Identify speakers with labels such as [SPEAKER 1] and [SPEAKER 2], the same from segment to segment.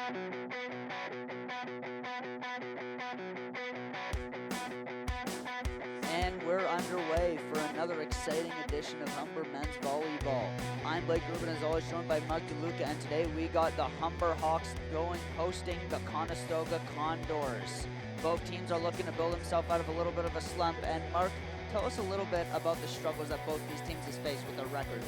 [SPEAKER 1] And we're underway for another exciting edition of Humber Men's Volleyball. I'm Blake Rubin, as always, joined by Mark DeLuca, and today we got the Humber Hawks hosting the Conestoga Condors. Both teams are looking to build themselves out of a little bit of a slump, and Mark, tell us a little bit about the struggles that both these teams have faced with their records.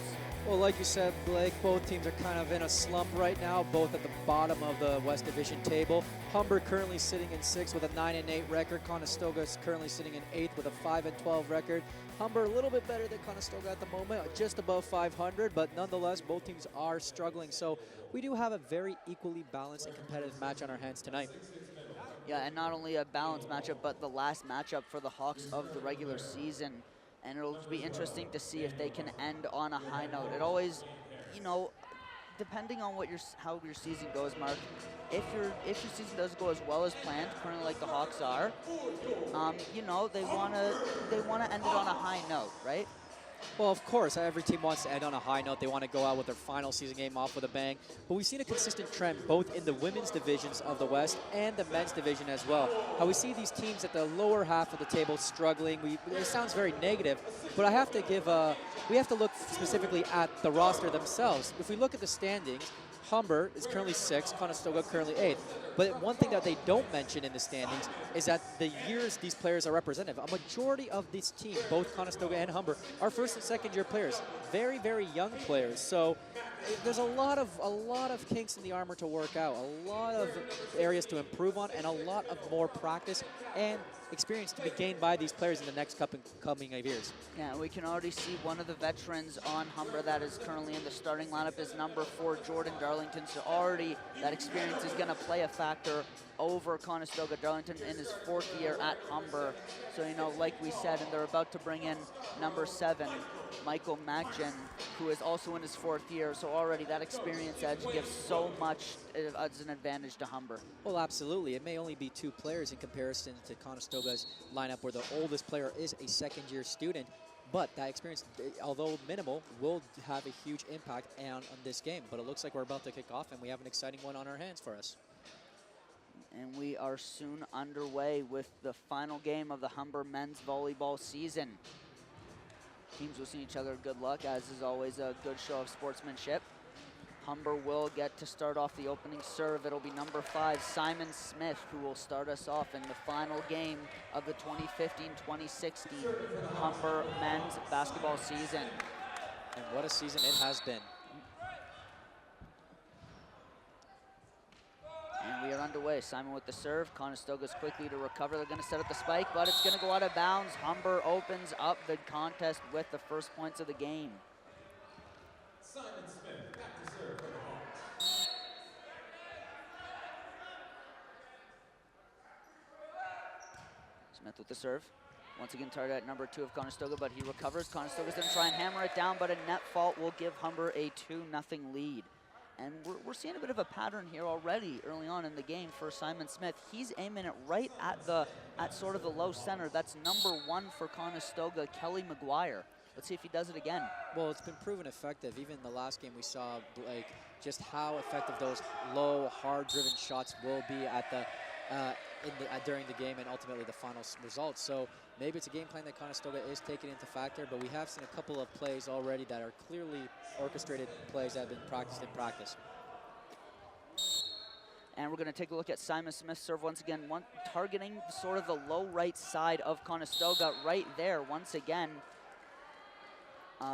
[SPEAKER 2] Well, like you said, Blake, both teams are kind of in a slump right now, both at the bottom of the West Division table. Humber currently sitting in 6th with a 9-8 record. Conestoga is currently sitting in 8th with a 5-12 record. Humber a little bit better than Conestoga at the moment, just above 500, but nonetheless, both teams are struggling. So we do have a very equally balanced and competitive match on our hands tonight.
[SPEAKER 1] Yeah, and not only a balanced matchup, but the last matchup for the Hawks of the regular season. And it'll be interesting to see if they can end on a high note. It always, you know, depending on what how your season goes, Mark, if your season does go as well as planned, currently like the Hawks are, you know, they wanna end it on a high note, right?
[SPEAKER 2] Well, of course, every team wants to end on a high note. They want to go out with their final season game off with a bang. But we've seen a consistent trend both in the women's divisions of the West and the men's division as well. How we see these teams at the lower half of the table struggling. It sounds very negative, but I have to we have to look specifically at the roster themselves. If we look at the standings, Humber is currently 6th, Conestoga currently 8th. But one thing that they don't mention in the standings is that the years these players are representative. A majority of this team, both Conestoga and Humber, are first and second year players. Very, very young players. So there's a lot of kinks in the armor to work out, a lot of areas to improve on, and a lot of more practice and experience to be gained by these players in the next coming years.
[SPEAKER 1] Yeah, we can already see one of the veterans on Humber that is currently in the starting lineup is number 4, Jordan Darlington. So already that experience is going to play a factor over Conestoga. Darlington in his 4th year at Humber. So, you know, like we said, and they're about to bring in number 7, Michael Magin, who is also in his 4th year. So already that experience edge gives so much as an advantage to Humber.
[SPEAKER 2] Well, absolutely. It may only be 2 players in comparison to Conestoga's lineup, where the oldest player is a second-year student. But that experience, although minimal, will have a huge impact on this game. But it looks like we're about to kick off, and we have an exciting one on our hands for us.
[SPEAKER 1] And we are soon underway with the final game of the Humber men's volleyball season. Teams wishing each other good luck, as is always a good show of sportsmanship. Humber will get to start off the opening serve. It'll be number 5, Simon Smith, who will start us off in the final game of the 2015-2016 Humber men's basketball season.
[SPEAKER 2] And what a season it has been.
[SPEAKER 1] And we are underway. Simon with the serve. Conestoga's quickly to recover. They're going to set up the spike, but it's going to go out of bounds. Humber opens up the contest with the first points of the game.
[SPEAKER 3] Simon Smith, back to serve for the Hawks.
[SPEAKER 1] Smith with the serve. Once again, target at number 2 of Conestoga, but he recovers. Conestoga's going to try and hammer it down, but a net fault will give Humber a 2-0 lead. And we're seeing a bit of a pattern here already early on in the game for Simon Smith. He's aiming it right at sort of the low center. That's number 1 for Conestoga, Kelly McGuire. Let's see if he does it again.
[SPEAKER 2] Well, it's been proven effective. Even in the last game, we saw like just how effective those low, hard-driven shots will be at during the game and ultimately the final results. So maybe it's a game plan that Conestoga is taking into factor, but we have seen a couple of plays already that are clearly orchestrated plays that have been practiced in practice.
[SPEAKER 1] And we're going to take a look at Simon Smith's serve once again, targeting sort of the low right side of Conestoga right there once again.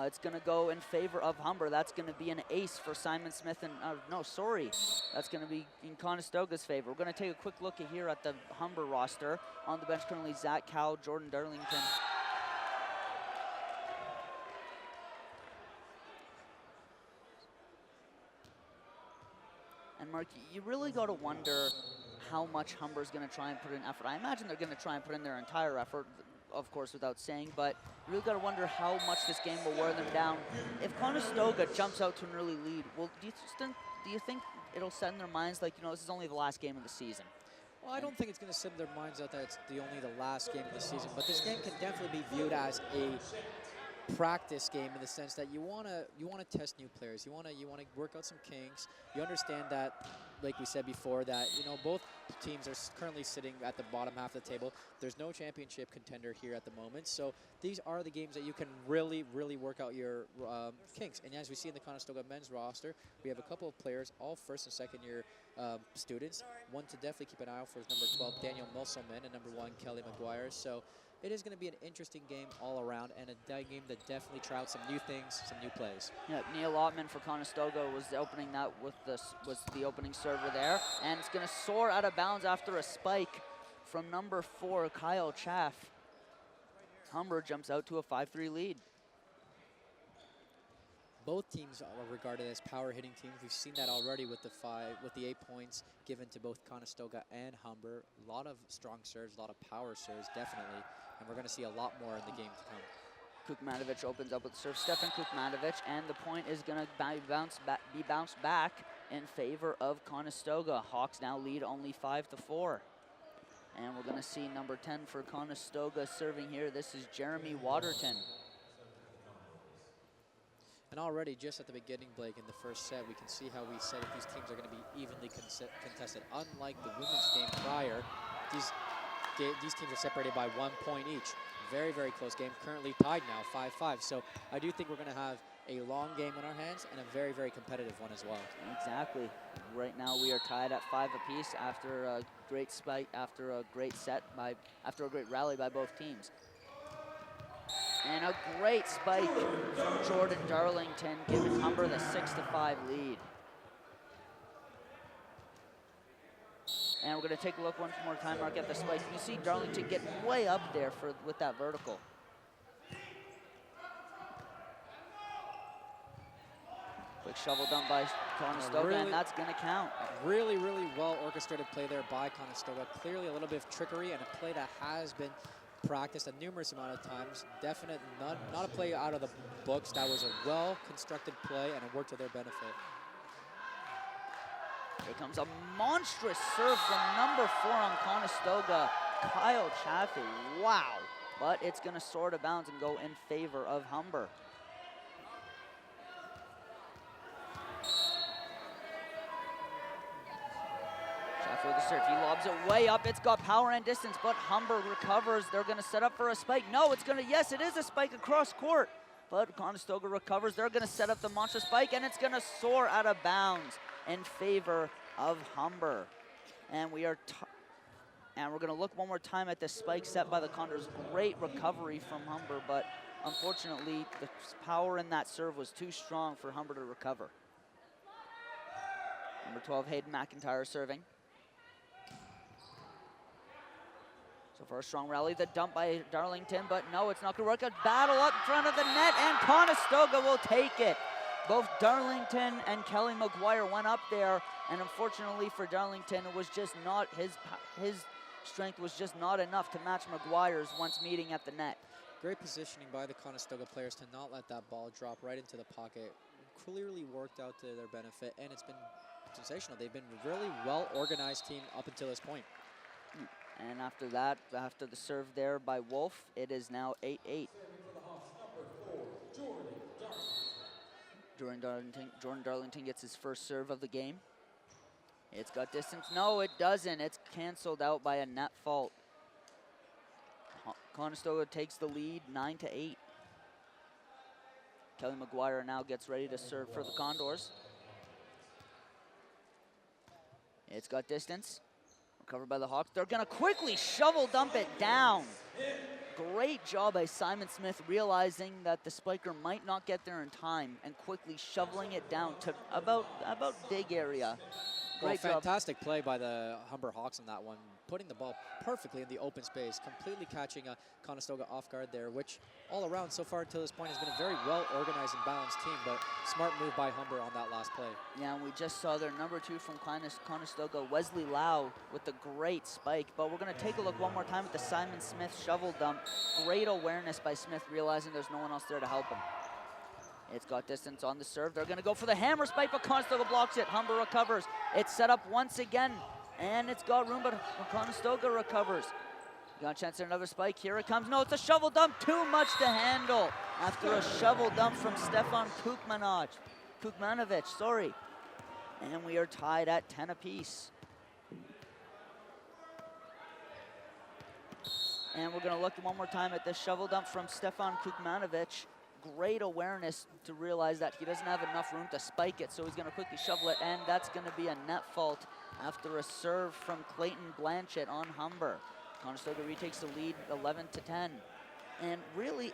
[SPEAKER 1] It's going to go in favor of Humber. That's going to be an ace for Simon Smith. And that's going to be in Conestoga's favor. We're going to take a quick look here at the Humber roster. On the bench currently, Zach Cowell, Jordan Darlington. And Mark, you really got to wonder how much Humber's going to try and put in effort. I imagine they're going to try and put in their entire effort, of course, without saying, but you really got to wonder how much this game will wear them down. If Conestoga jumps out to an early lead, well, do you think it'll set in their minds like, you know, this is only the last game of the season?
[SPEAKER 2] Well, I don't think it's going to set in their minds out that it's only the last game of the season, but this game can definitely be viewed as practice game in the sense that you wanna test new players. You wanna work out some kinks. You understand that, like we said before, that both teams are currently sitting at the bottom half of the table. There's no championship contender here at the moment, so these are the games that you can really work out your kinks. And as we see in the Conestoga men's roster, we have a couple of players, all first and second year students. One to definitely keep an eye out for is number 12 Daniel Musselman and number 1 Kelly McGuire. So it is going to be an interesting game all around, and a game that definitely try out some new things, some new plays.
[SPEAKER 1] Yeah, Neil Ottman for Conestoga was opening that with was the opening server there, and it's going to soar out of bounds after a spike from number 4 Kyle Chaff. Humber jumps out to a 5-3 lead.
[SPEAKER 2] Both teams are regarded as power hitting teams. We've seen that already with the 8 points given to both Conestoga and Humber. A lot of strong serves, a lot of power serves, definitely. And we're going to see a lot more in the game to come.
[SPEAKER 1] Kukmanovic opens up with the serve. Stefan Kukmanovic, and the point is going to be bounced back in favor of Conestoga. Hawks now lead only 5-4. And we're going to see number 10 for Conestoga serving here. This is Jeremy Waterton.
[SPEAKER 2] And already, just at the beginning, Blake, in the first set, we can see how we said that these teams are going to be evenly contested. Unlike the women's game prior, these teams are separated by 1 point each. Very close game. Currently tied now, 5-5. So I do think we're going to have a long game on our hands and a very competitive one as well.
[SPEAKER 1] Exactly. Right now we are tied at 5 apiece after a great spike, after a great rally by both teams. And a great spike from Jordan Darlington, giving Humber the 6-5 lead. And we're going to take a look one more time, Mark, at the spike. You see Darlington get way up there with that vertical. Quick shovel done by Conestoga, and that's going to count.
[SPEAKER 2] Really well orchestrated play there by Conestoga. Clearly a little bit of trickery and a play that has been practiced a numerous amount of times. Definite, not a play out of the books. That was a well-constructed play, and it worked to their benefit.
[SPEAKER 1] Here comes a monstrous serve from number 4 on Conestoga, Kyle Chaffee. Wow. But it's going to soar to bounds and go in favor of Humber. Chaffee with the serve. He lobs it way up. It's got power and distance, but Humber recovers. They're going to set up for a spike. No, it's going to, yes, it is a spike across court. But Conestoga recovers. They're going to set up the monster spike, and it's going to soar out of bounds in favor of Humber. And we're going to look one more time at the spike set by the Condors. Great recovery from Humber, but unfortunately the power in that serve was too strong for Humber to recover. Number 12, Hayden McIntyre serving. So for a strong rally, the dump by Darlington, but no, it's not going to work. A battle up in front of the net, and Conestoga will take it. Both Darlington and Kelly McGuire went up there, and unfortunately for Darlington, it was just not, his strength was just not enough to match McGuire's once meeting at the net.
[SPEAKER 2] Great positioning by the Conestoga players to not let that ball drop right into the pocket. Clearly worked out to their benefit, and it's been sensational. They've been a really well-organized team up until this point.
[SPEAKER 1] And after that, after the serve there by Wolf, it is now 8-8. Jordan Darlington gets his first serve of the game. It's got distance. No, it doesn't. It's canceled out by a net fault. Conestoga takes the lead 9-8. Kelly McGuire now gets ready to serve for the Condors. It's got distance. Recovered by the Hawks. They're going to quickly shovel dump it down. Great job by Simon Smith, realizing that the spiker might not get there in time and quickly shoveling it down to about dig area. Great job.
[SPEAKER 2] Fantastic play by the Humber Hawks on that one, putting the ball perfectly in the open space, completely catching Conestoga off guard there, which all around so far until this point has been a very well-organized and balanced team, but smart move by Humber on that last play.
[SPEAKER 1] Yeah, and we just saw their number 2 from Conestoga, Wesley Lau, with the great spike, but we're going to take a look one more time at the Simon Smith shovel dump. Great awareness by Smith, realizing there's no one else there to help him. It's got distance on the serve. They're going to go for the hammer spike, but Conestoga blocks it. Humber recovers. It's set up once again, and it's got room, but Conestoga recovers. Got a chance at another spike. Here it comes. No, it's a shovel dump. Too much to handle after a shovel dump from Stefan Kukmanovic, sorry. And we are tied at 10 apiece. And we're going to look one more time at this shovel dump from Stefan Kukmanovic. Great awareness to realize that he doesn't have enough room to spike it, so he's going to quickly shovel it, and that's going to be a net fault after a serve from Clayton Blanchett on Humber. Conestoga retakes the lead 11-10. And really,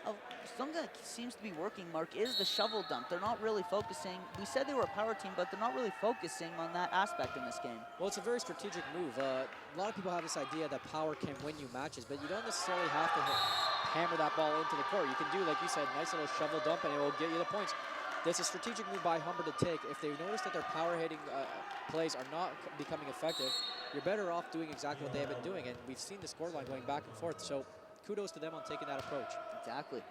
[SPEAKER 1] something that seems to be working, Mark, is the shovel dump. They're not really focusing. We said they were a power team, but they're not really focusing on that aspect in this game.
[SPEAKER 2] Well, it's a very strategic move. A lot of people have this idea that power can win you matches, but you don't necessarily have to hammer that ball into the court. You can do, like you said, nice little shovel dump, and it will get you the points. That's a strategic move by Humber to take. If they notice that their power hitting plays are not becoming effective, you're better off doing exactly what they have been doing, and we've seen the scoreline going back and forth. So kudos to them on taking that approach.
[SPEAKER 1] Exactly.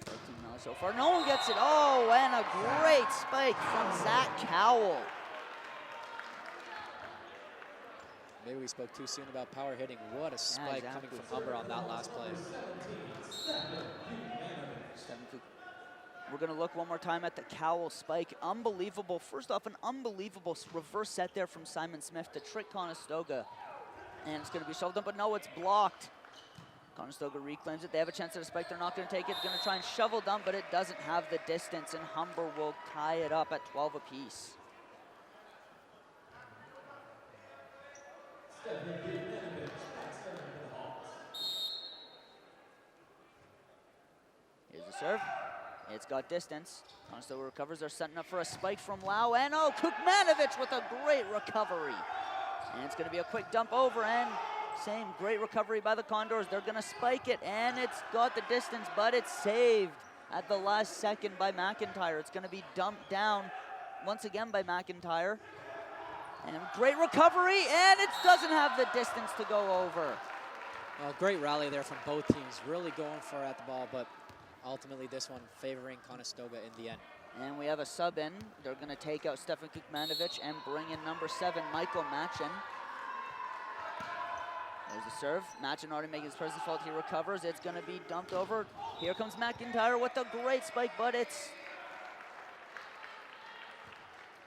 [SPEAKER 1] 13 miles so far. No one gets it. Oh, and a great spike from Zach Cowell.
[SPEAKER 2] Maybe we spoke too soon about power hitting. What a spike coming from Humber on that last play.
[SPEAKER 1] We're going to look one more time at the Cowell spike. Unbelievable. First off, an unbelievable reverse set there from Simon Smith to trick Conestoga. And it's going to be shoved up, but no, it's blocked. Conestoga reclaims it. They have a chance at a spike. They're not going to take it. Going to try and shovel dump, but it doesn't have the distance, and Humber will tie it up at 12 apiece. Here's the serve. It's got distance. Conestoga recovers. They're setting up for a spike from Lau. And oh, Kukmanovic with a great recovery. And it's going to be a quick dump over, and same great recovery by the Condors. They're going to spike it, and it's got the distance, but it's saved at the last second by McIntyre. It's going to be dumped down once again by McIntyre. And great recovery, and it doesn't have the distance to go over.
[SPEAKER 2] Well, great rally there from both teams. Really going for it at the ball, but ultimately this one favoring Conestoga in the end.
[SPEAKER 1] And we have a sub in. They're going to take out Stefan Kukmanovic and bring in number 7, Michael Machin. There's the serve. Machin already making his presence felt. He recovers. It's going to be dumped over. Here comes McIntyre with a great spike, but it's...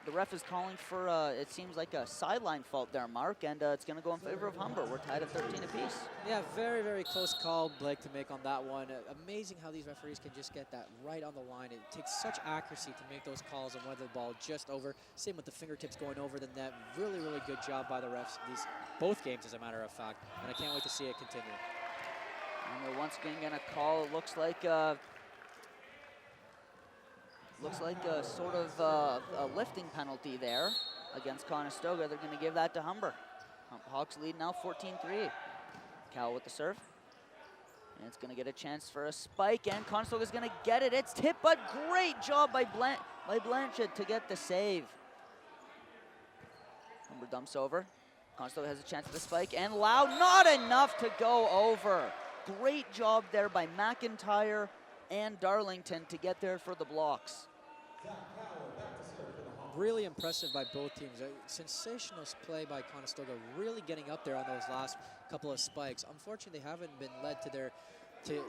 [SPEAKER 1] The ref is calling for, it seems like a sideline fault there, Mark, and it's going to go in favor of Humber. We're tied at 13 apiece.
[SPEAKER 2] Yeah, very, very close call, Blake, to make on that one. Amazing how these referees can just get that right on the line. It takes such accuracy to make those calls on whether the ball just over. Same with the fingertips going over the net. Really, really good job by the refs. Both games, as a matter of fact, and I can't wait to see it continue.
[SPEAKER 1] And they're once again going to call, it looks like a sort of a lifting penalty there against Conestoga. They're going to give that to Humber. Hawks lead now 14-3. Cowell with the serve. And it's going to get a chance for a spike, and Conestoga's going to get it. It's tipped, but great job by Blanchett to get the save. Humber dumps over. Conestoga has a chance at the spike, and Lau, not enough to go over. Great job there by McIntyre and Darlington to get there for the blocks.
[SPEAKER 2] Really impressive by both teams. A sensational play by Conestoga, really getting up there on those last couple of spikes. Unfortunately, they haven't been led to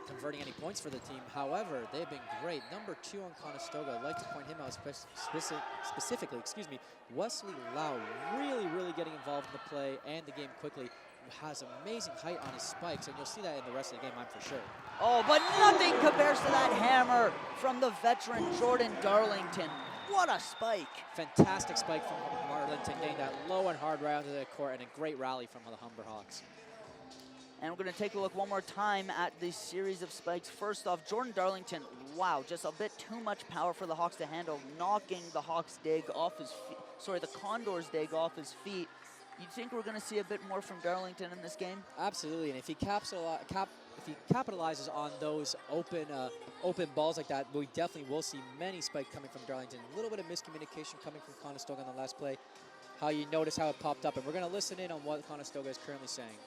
[SPEAKER 2] converting any points for the team. However, they've been great. Number 2 on Conestoga, I'd like to point him out specifically, Wesley Lau, really, really getting involved in the play and the game quickly. Has amazing height on his spikes, and you'll see that in the rest of the game, I'm for sure.
[SPEAKER 1] Oh, but nothing compares to that hammer from the veteran Jordan Darlington. What a spike.
[SPEAKER 2] Fantastic spike from Darlington, getting that low and hard right onto the court, and a great rally from the Humber Hawks.
[SPEAKER 1] And we're going to take a look one more time at this series of spikes. First off, Jordan Darlington, wow, just a bit too much power for the Hawks to handle, knocking the Hawks' dig off his feet, sorry, the Condors' dig off his feet. You think we're going to see a bit more from Darlington in this game?
[SPEAKER 2] Absolutely, and if he capitalizes on those open balls like that, we definitely will see many spikes coming from Darlington. A little bit of miscommunication coming from Conestoga on the last play. How you notice how it popped up, and we're going to listen in on what Conestoga is currently saying.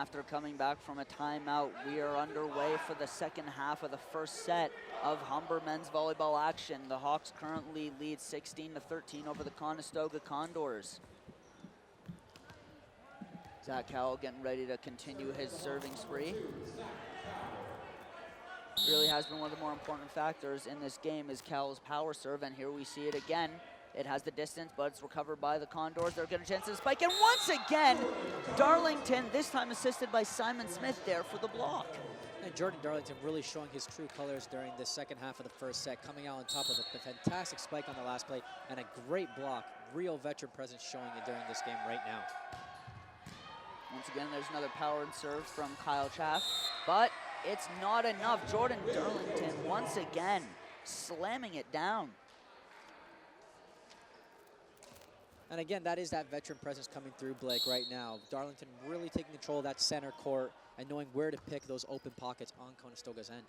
[SPEAKER 1] after coming back from a timeout, we are underway for the second half of the first set of Humber men's volleyball action. The Hawks currently lead 16-13 over the Conestoga Condors. Zach Cowell getting ready to continue his serving spree. Really has been one of the more important factors in this game is Cowell's power serve, and here we see it again. It has the distance, but it's recovered by the Condors. They're getting a chance to spike, and once again, Darlington, this time assisted by Simon Smith there for the block.
[SPEAKER 2] And Jordan Darlington really showing his true colors during the second half of the first set, coming out on top of the fantastic spike on the last play and a great block. Real veteran presence showing it during this game right now.
[SPEAKER 1] Once again, there's another power and serve from Kyle Chaff, but it's not enough. Jordan Darlington once again slamming it down.
[SPEAKER 2] And again, that is that veteran presence coming through, Blake, right now. Darlington really taking control of that center court and knowing where to pick those open pockets on Conestoga's end.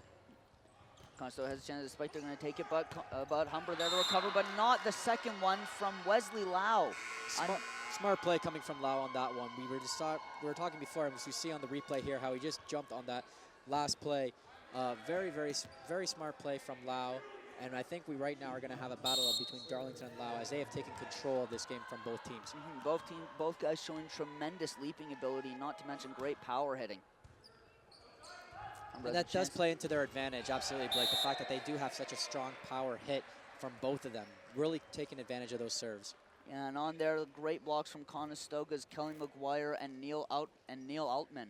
[SPEAKER 1] Conestoga has a chance to spike. They're going to take it, but Humber there to recover, but not the second one from Wesley Lau.
[SPEAKER 2] Smart play coming from Lau on that one. We were talking before, as you see on the replay here, how he just jumped on that last play. Very, very, very smart play from Lau. And I think we right now are going to have a battle between Darlington and Lau as they have taken control of this game from both teams.
[SPEAKER 1] Both guys showing tremendous leaping ability, not to mention great power hitting.
[SPEAKER 2] And that does play into their advantage, absolutely, Blake. The fact that they do have such a strong power hit from both of them, really taking advantage of those serves.
[SPEAKER 1] Yeah, and on there, great blocks from Conestoga's Kelly McGuire and Neil Altman.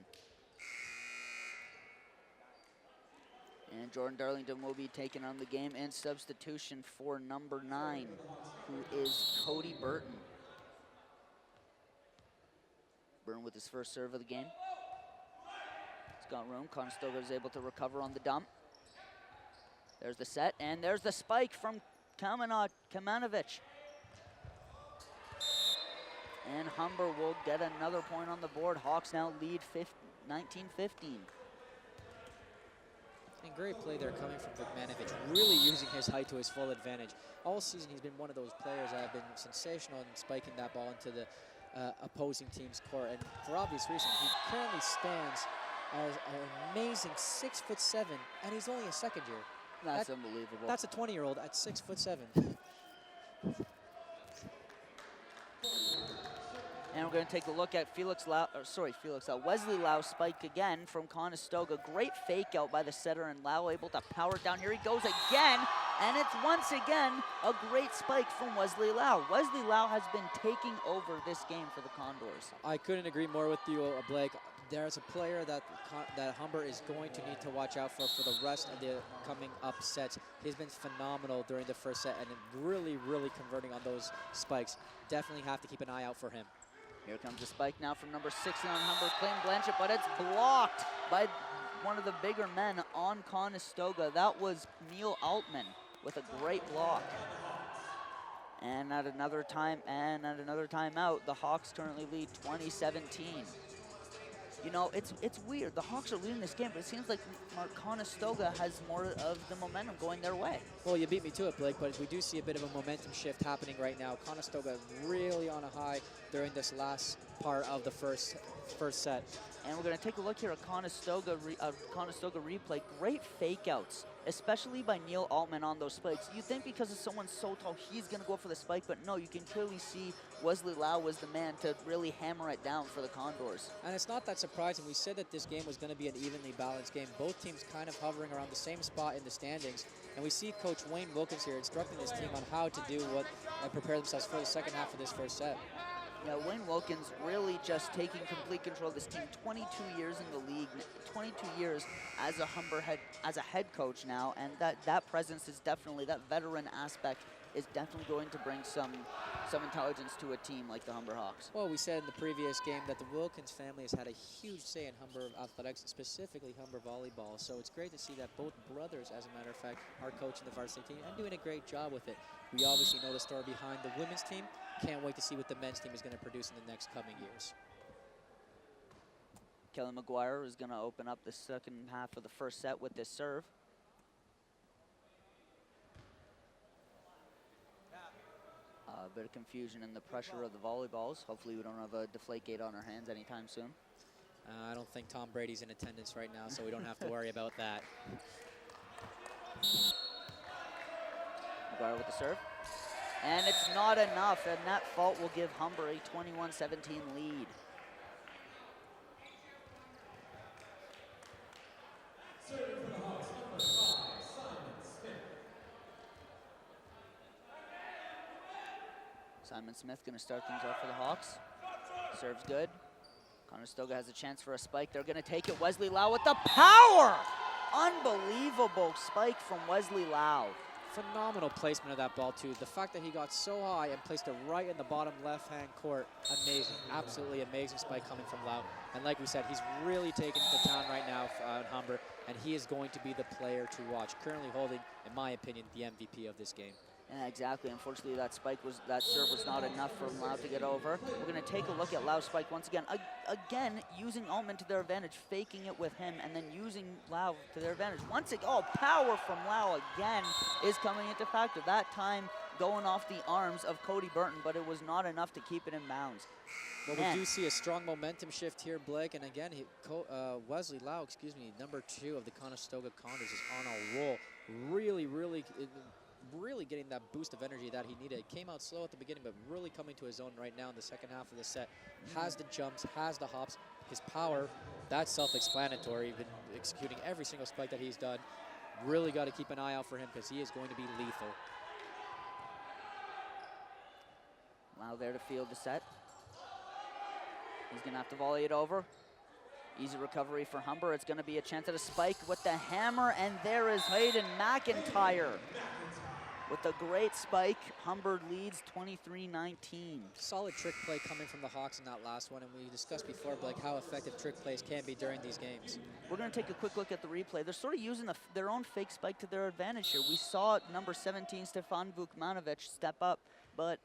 [SPEAKER 1] And Jordan Darlington will be taking on the game in substitution for number 9, who is Cody Burton. Burton with his first serve of the game. He's got room. Conestoga is able to recover on the dump. There's the set, and there's the spike from Kamanovic. And Humber will get another point on the board. Hawks now lead 19-15.
[SPEAKER 2] And great play there coming from Vukmanovic, really using his height to his full advantage. All season he's been one of those players that have been sensational in spiking that ball into the opposing team's court. And for obvious reason, he currently stands as an amazing 6'7", and he's only a second year.
[SPEAKER 1] That's unbelievable.
[SPEAKER 2] That's a 20-year-old at 6'7".
[SPEAKER 1] And we're going to take a look at Wesley Lau spike again from Conestoga. Great fake out by the setter, and Lau able to power it down. Here he goes again, and it's once again a great spike from Wesley Lau. Wesley Lau has been taking over this game for the Condors.
[SPEAKER 2] I couldn't agree more with you, Blake. There's a player that Humber is going to need to watch out for the rest of the coming up sets. He's been phenomenal during the first set and really, really converting on those spikes. Definitely have to keep an eye out for him.
[SPEAKER 1] Here comes the spike now from number 60 on Humber, Clayton Blanchett, but it's blocked by one of the bigger men on Conestoga. That was Neil Altman with a great block. And at another timeout, the Hawks currently lead 20-17. You know, it's weird. The Hawks are leading this game, but it seems like Conestoga has more of the momentum going their way.
[SPEAKER 2] Well, you beat me to it, Blake, but we do see a bit of a momentum shift happening right now. Conestoga really on a high during this last part of the first set.
[SPEAKER 1] And we're going to take a look here at Conestoga replay. Great fake outs, especially by Neil Altman on those spikes. You think because someone's so tall, he's going to go for the spike, but no, you can clearly see Wesley Lau was the man to really hammer it down for the Condors.
[SPEAKER 2] And it's not that surprising. We said that this game was going to be an evenly balanced game. Both teams kind of hovering around the same spot in the standings. And we see Coach Wayne Wilkins here instructing his team on how to do what and prepare themselves for the second half of this first set.
[SPEAKER 1] Yeah, Wayne Wilkins really just taking complete control of this team. 22 years in the league, 22 years as a Humber head coach now, and that presence is definitely, that veteran aspect is definitely going to bring some intelligence to a team like the Humber Hawks.
[SPEAKER 2] Well, we said in the previous game that the Wilkins family has had a huge say in Humber athletics, specifically Humber volleyball. So it's great to see that both brothers, as a matter of fact, are coaching the varsity team and doing a great job with it. We obviously know the story behind the women's team. Can't wait to see what the men's team is going to produce in the next coming years.
[SPEAKER 1] Kelly McGuire is going to open up the second half of the first set with this serve. A bit of confusion in the pressure of the volleyballs. Hopefully we don't have a Deflategate on our hands anytime soon.
[SPEAKER 2] I don't think Tom Brady's in attendance right now, so we don't have to worry about that.
[SPEAKER 1] McGuire with the serve. And it's not enough, and that fault will give Humber a 21-17 lead.
[SPEAKER 3] Serving for the Hawks, number 5, Simon Smith.
[SPEAKER 1] Simon Smith going to start things off for the Hawks. Serves good. Conestoga has a chance for a spike. They're going to take it. Wesley Lau with the power! Unbelievable spike from Wesley Lau.
[SPEAKER 2] Phenomenal placement of that ball, too. The fact that he got so high and placed it right in the bottom left-hand court, amazing. Absolutely amazing spike coming from Lau. And like we said, he's really taking it to town right now at Humber, and he is going to be the player to watch. Currently holding, in my opinion, the MVP of this game.
[SPEAKER 1] Yeah, exactly. Unfortunately, that serve was not enough for Lau to get over. We're going to take a look at Lau's spike once again. Again, using Altman to their advantage, faking it with him, and then using Lau to their advantage. Once again, power from Lau again is coming into factor. That time going off the arms of Cody Burton, but it was not enough to keep it in bounds.
[SPEAKER 2] Well, we do see a strong momentum shift here, Blake, and again, Wesley Lau, number 2 of the Conestoga Condors is on a roll. Really getting that boost of energy that he needed. It came out slow at the beginning, but really coming to his own right now in the second half of the set. Has the jumps, has the hops, his power, that's self-explanatory. Been executing every single spike that he's done. Really got to keep an eye out for him because he is going to be lethal.
[SPEAKER 1] Lau there to field the set. He's going to have to volley it over. Easy recovery for Humber. It's going to be a chance at a spike with the hammer, and there is Hayden McIntyre. With a great spike, Humber leads 23-19.
[SPEAKER 2] Solid trick play coming from the Hawks in that last one, and we discussed before, Blake, how effective trick plays can be during these games.
[SPEAKER 1] We're going to take a quick look at the replay. They're sort of using their own fake spike to their advantage here. We saw number 17, Stefan Vukmanovic, step up, but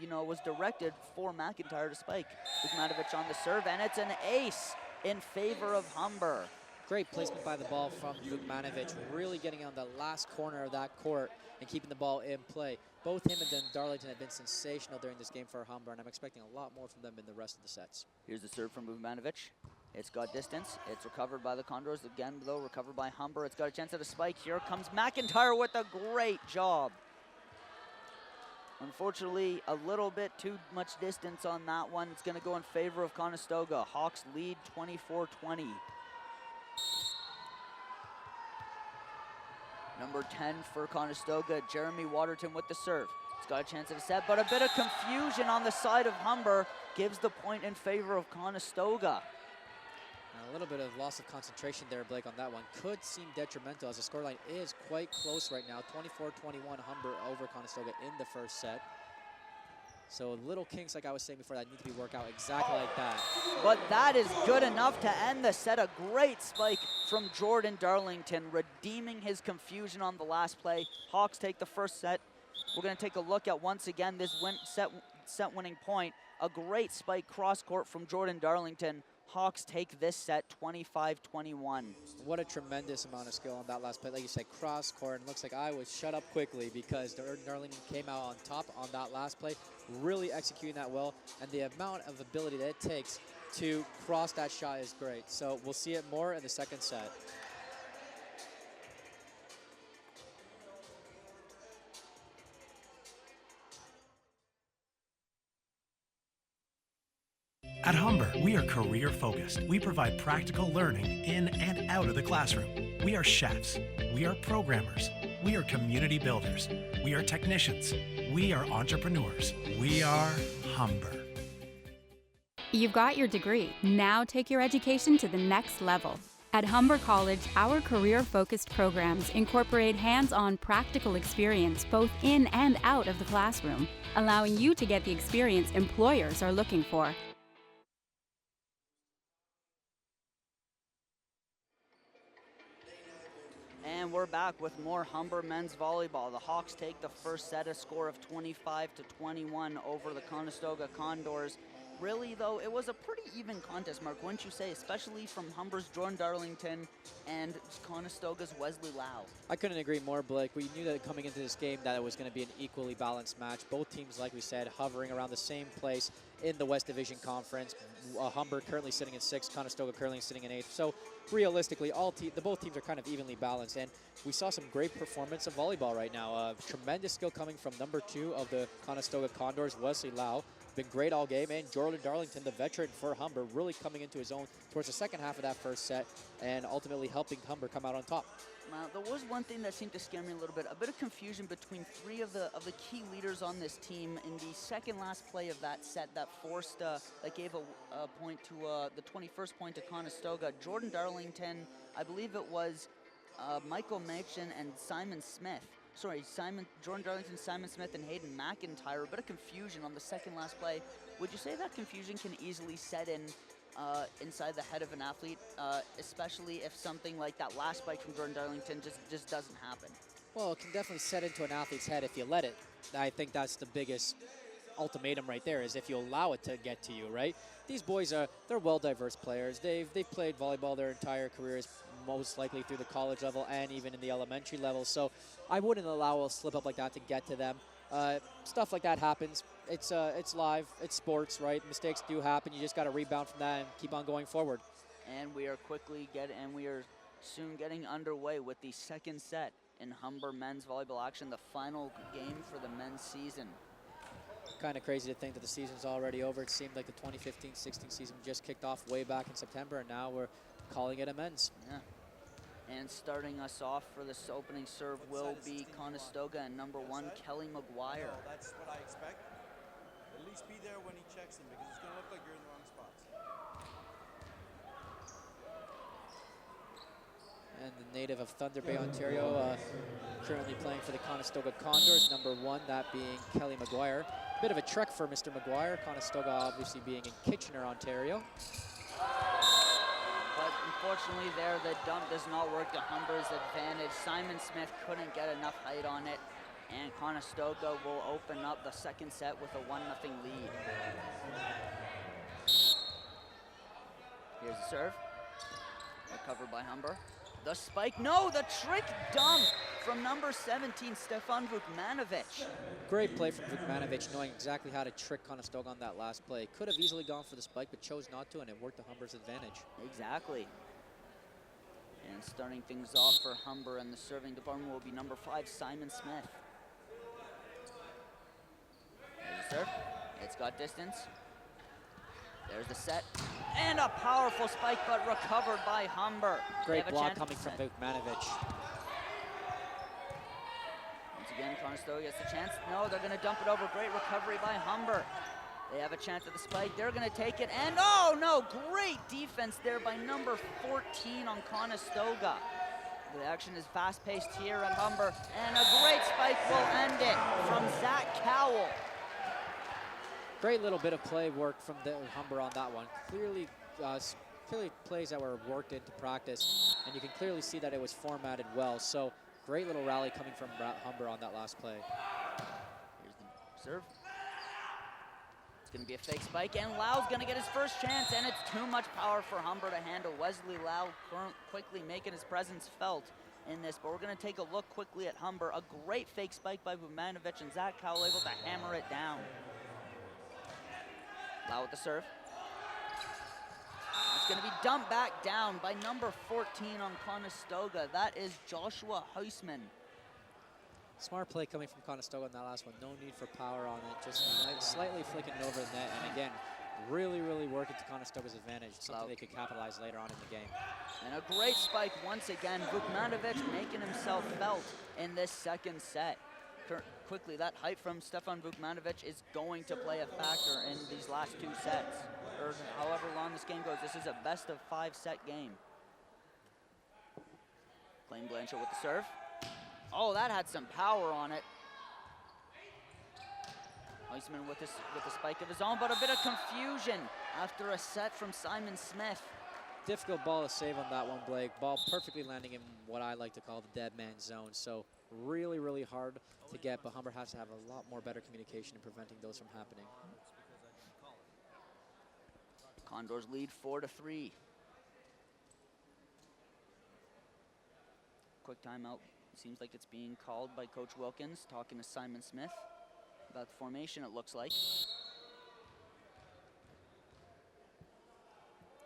[SPEAKER 1] you know, it was directed for McIntyre to spike. Vukmanovic on the serve, and it's an ace in favor of Humber.
[SPEAKER 2] Great placement by the ball from Vukmanovic, really getting on the last corner of that court and keeping the ball in play. Both him and then Darlington have been sensational during this game for Humber, and I'm expecting a lot more from them in the rest of the sets.
[SPEAKER 1] Here's the serve from Vukmanovic. It's got distance. It's recovered by the Condors. Again, though, recovered by Humber. It's got a chance at a spike. Here comes McIntyre with a great job. Unfortunately, a little bit too much distance on that one. It's going to go in favor of Conestoga. Hawks lead 24-20. Number 10 for Conestoga, Jeremy Waterton with the serve. He's got a chance at a set, but a bit of confusion on the side of Humber gives the point in favor of Conestoga.
[SPEAKER 2] A little bit of loss of concentration there, Blake, on that one. Could seem detrimental as the scoreline is quite close right now. 24-21 Humber over Conestoga in the first set. So little kinks, like I was saying before, that need to be worked out exactly like that.
[SPEAKER 1] But that is good enough to end the set. A great spike from Jordan Darlington, redeeming his confusion on the last play. Hawks take the first set. We're going to take a look at, once again, this set-winning point. A great spike cross-court from Jordan Darlington. Hawks take this set 25-21.
[SPEAKER 2] What a tremendous amount of skill on that last play. Like you said, cross court, and looks like I was shut up quickly because Darlington came out on top on that last play, really executing that well, and the amount of ability that it takes to cross that shot is great. So we'll see it more in the second set.
[SPEAKER 4] At Humber, we are career-focused. We provide practical learning in and out of the classroom. We are chefs. We are programmers. We are community builders. We are technicians. We are entrepreneurs. We are Humber.
[SPEAKER 5] You've got your degree. Now take your education to the next level. At Humber College, our career-focused programs incorporate hands-on practical experience both in and out of the classroom, allowing you to get the experience employers are looking for.
[SPEAKER 1] And we're back with more Humber men's volleyball. The Hawks take the first set, a score of 25-21 over the Conestoga Condors. really, though, it was a pretty even contest, Mark, wouldn't you say, especially from Humber's Jordan Darlington and Conestoga's Wesley Lau.
[SPEAKER 2] I couldn't agree more, Blake. We knew that coming into this game that it was going to be an equally balanced match. Both teams, like we said, hovering around the same place in the West Division Conference. Humber currently sitting in 6th, Conestoga currently sitting in 8th. So realistically, both teams are kind of evenly balanced. And we saw some great performance of volleyball right now. Tremendous skill coming from number 2 of the Conestoga Condors, Wesley Lau. Been great all game, and Jordan Darlington, the veteran for Humber, really coming into his own towards the second half of that first set and ultimately helping Humber come out on top.
[SPEAKER 1] There was one thing that seemed to scare me a little bit, a bit of confusion between 3 of the key leaders on this team in the second last play of that set that forced, that gave a point to the 21st point to Conestoga. Jordan Darlington, I believe it was Michael Machen and Simon Smith. Sorry, Jordan Darlington, Simon Smith, and Hayden McIntyre. A bit of confusion on the second last play. Would you say that confusion can easily set in inside the head of an athlete, especially if something like that last spike from Jordan Darlington just doesn't happen?
[SPEAKER 2] Well, it can definitely set into an athlete's head if you let it. I think that's the biggest ultimatum right there, is if you allow it to get to you, right? These boys they're well-diverse players. They've played volleyball their entire careers, most likely through the college level and even in the elementary level. So I wouldn't allow a slip up like that to get to them. Stuff like that happens. It's live. It's sports, right? Mistakes do happen. You just got to rebound from that and keep on going forward.
[SPEAKER 1] And we are soon getting underway with the second set in Humber men's volleyball action, the final game for the men's season.
[SPEAKER 2] Kind of crazy to think that the season's already over. It seemed like the 2015-16 season just kicked off way back in September, and now we're calling it a men's.
[SPEAKER 1] Yeah. And starting us off for this opening serve will be Conestoga and number 1, Kelly McGuire.
[SPEAKER 6] That's what I expect. At least be there when he checks him, because it's going to look like you're in the wrong spots.
[SPEAKER 2] And the native of Thunder Bay, Ontario, currently playing for the Conestoga Condors, number 1, that being Kelly McGuire. Bit of a trek for Mr. McGuire, Conestoga obviously being in Kitchener, Ontario.
[SPEAKER 1] But unfortunately there, the dump does not work to Humber's advantage. Simon Smith couldn't get enough height on it, and Conestoga will open up the second set with a 1-0 lead. Here's the serve. Recovered by Humber. The spike, no, the trick dump from number 17, Stefan Vukmanovic.
[SPEAKER 2] Great play from Vukmanovic, knowing exactly how to trick Conestoga on that last play. Could have easily gone for the spike, but chose not to, and it worked to Humber's advantage.
[SPEAKER 1] Exactly. And starting things off for Humber and the serving department will be number 5, Simon Smith. There's the serve. It's got distance. There's the set. And a powerful spike, but recovered by Humber.
[SPEAKER 2] Great block coming from Vukmanovic.
[SPEAKER 1] Once again, Conestoga gets the chance. No, they're going to dump it over. Great recovery by Humber. They have a chance at the spike. They're going to take it. And oh, no, great defense there by number 14 on Conestoga. The action is fast-paced here at Humber. And a great spike will end it from Zach Cowell.
[SPEAKER 2] Great little bit of play work from the Humber on that one. Clearly plays that were worked into practice, and you can clearly see that it was formatted well. So great little rally coming from Humber on that last play.
[SPEAKER 1] Here's the serve. It's going to be a fake spike, and Lau's going to get his first chance, and it's too much power for Humber to handle. Wesley Lau quickly making his presence felt in this, but we're going to take a look quickly at Humber. A great fake spike by Vukmanovic, and Zach Cowell able to hammer it down. Lau with the serve. It's going to be dumped back down by number 14 on Conestoga. That is Joshua Huisman.
[SPEAKER 2] Smart play coming from Conestoga on that last one. No need for power on it. Just slightly flicking it over the net. And again, really working to Conestoga's advantage. Something they could capitalize later on in the game.
[SPEAKER 1] And a great spike once again. Vukmanovic making himself felt in this second set. Quickly, that height from Stefan Vukmanovic is going to play a factor in these last 2 sets, or however long this game goes. This is a best-of-5 set game. Blaine Blanchard with the serve. Oh, that had some power on it. Huisman with the spike of his own, but a bit of confusion after a set from Simon Smith.
[SPEAKER 2] Difficult ball to save on that one, Blake. Ball perfectly landing in what I like to call the dead man zone. So really hard to get, but Humber has to have a lot more better communication in preventing those from happening.
[SPEAKER 1] Condors lead 4-3. Quick timeout. Seems like it's being called by Coach Wilkins, talking to Simon Smith about the formation, it looks like.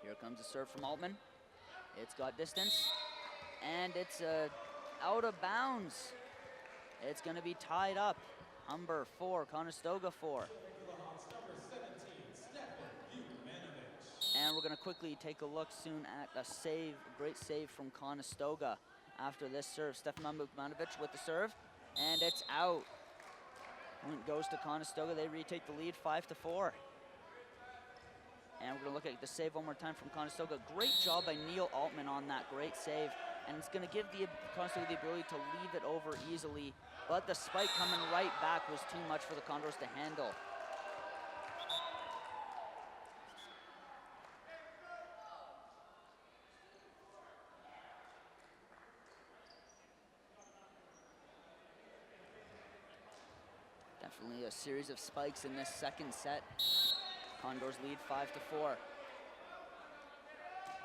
[SPEAKER 1] Here comes a serve from Altman. It's got distance, and it's out of bounds. It's going to be tied up. Humber 4, Conestoga 4. And we're going to quickly take a look soon at a save, a great save from Conestoga after this serve. Stefan Bukmanovic with the serve, and it's out. Point goes to Conestoga. They retake the lead 5-4. And we're going to look at the save one more time from Conestoga. Great job by Neil Altman on that great save. And it's going to give Conestoga the ability to leave it over easily. But the spike coming right back was too much for the Condors to handle. Definitely a series of spikes in this second set. Condors lead 5-4.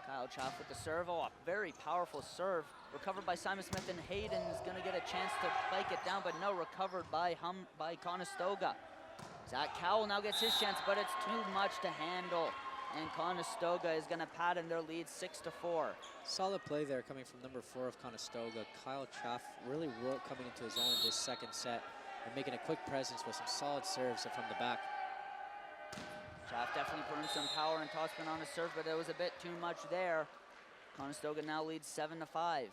[SPEAKER 1] Kyle Chaff with the serve. Oh, a very powerful serve. Recovered by Simon Smith, and Hayden is going to get a chance to spike it down, but no, recovered by Conestoga. Zach Cowell now gets his chance, but it's too much to handle. And Conestoga is going to pad in their lead 6-4.
[SPEAKER 2] Solid play there coming from number 4 of Conestoga. Kyle Chaff really coming into his own in this second set and making a quick presence with some solid serves from the back.
[SPEAKER 1] Chaff definitely putting some power and topspin on his serve, but it was a bit too much there. Conestoga now leads 7-5.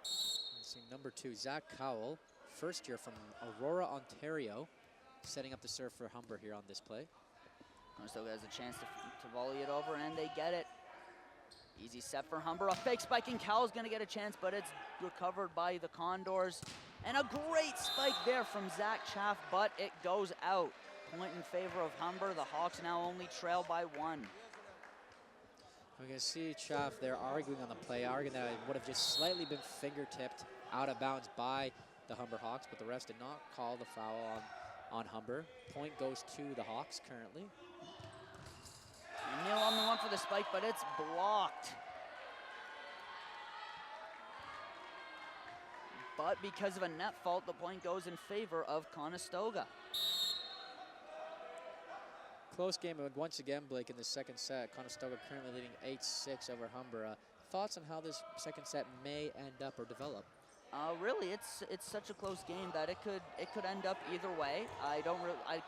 [SPEAKER 2] See number 2, Zach Cowell, first year from Aurora, Ontario, setting up the serve for Humber here on this play.
[SPEAKER 1] Conestoga has a chance to volley it over, and they get it. Easy set for Humber. A fake spike, and Cowell's going to get a chance, but it's recovered by the Condors. And a great spike there from Zach Chaff, but it goes out. Point in favor of Humber. The Hawks now only trail by 1.
[SPEAKER 2] We can see Chaff there arguing on the play, arguing that it would have just slightly been fingertipped out of bounds by the Humber Hawks, but the refs did not call the foul on Humber. Point goes to the Hawks currently.
[SPEAKER 1] And Neil on the one for the spike, but it's blocked. But because of a net fault, the point goes in favor of Conestoga.
[SPEAKER 2] Close game once again, Blake, in the second set. Conestoga currently leading 8-6 over Humber. Thoughts on how this second set may end up or develop?
[SPEAKER 1] Really, it's such a close game that it could end up either way. I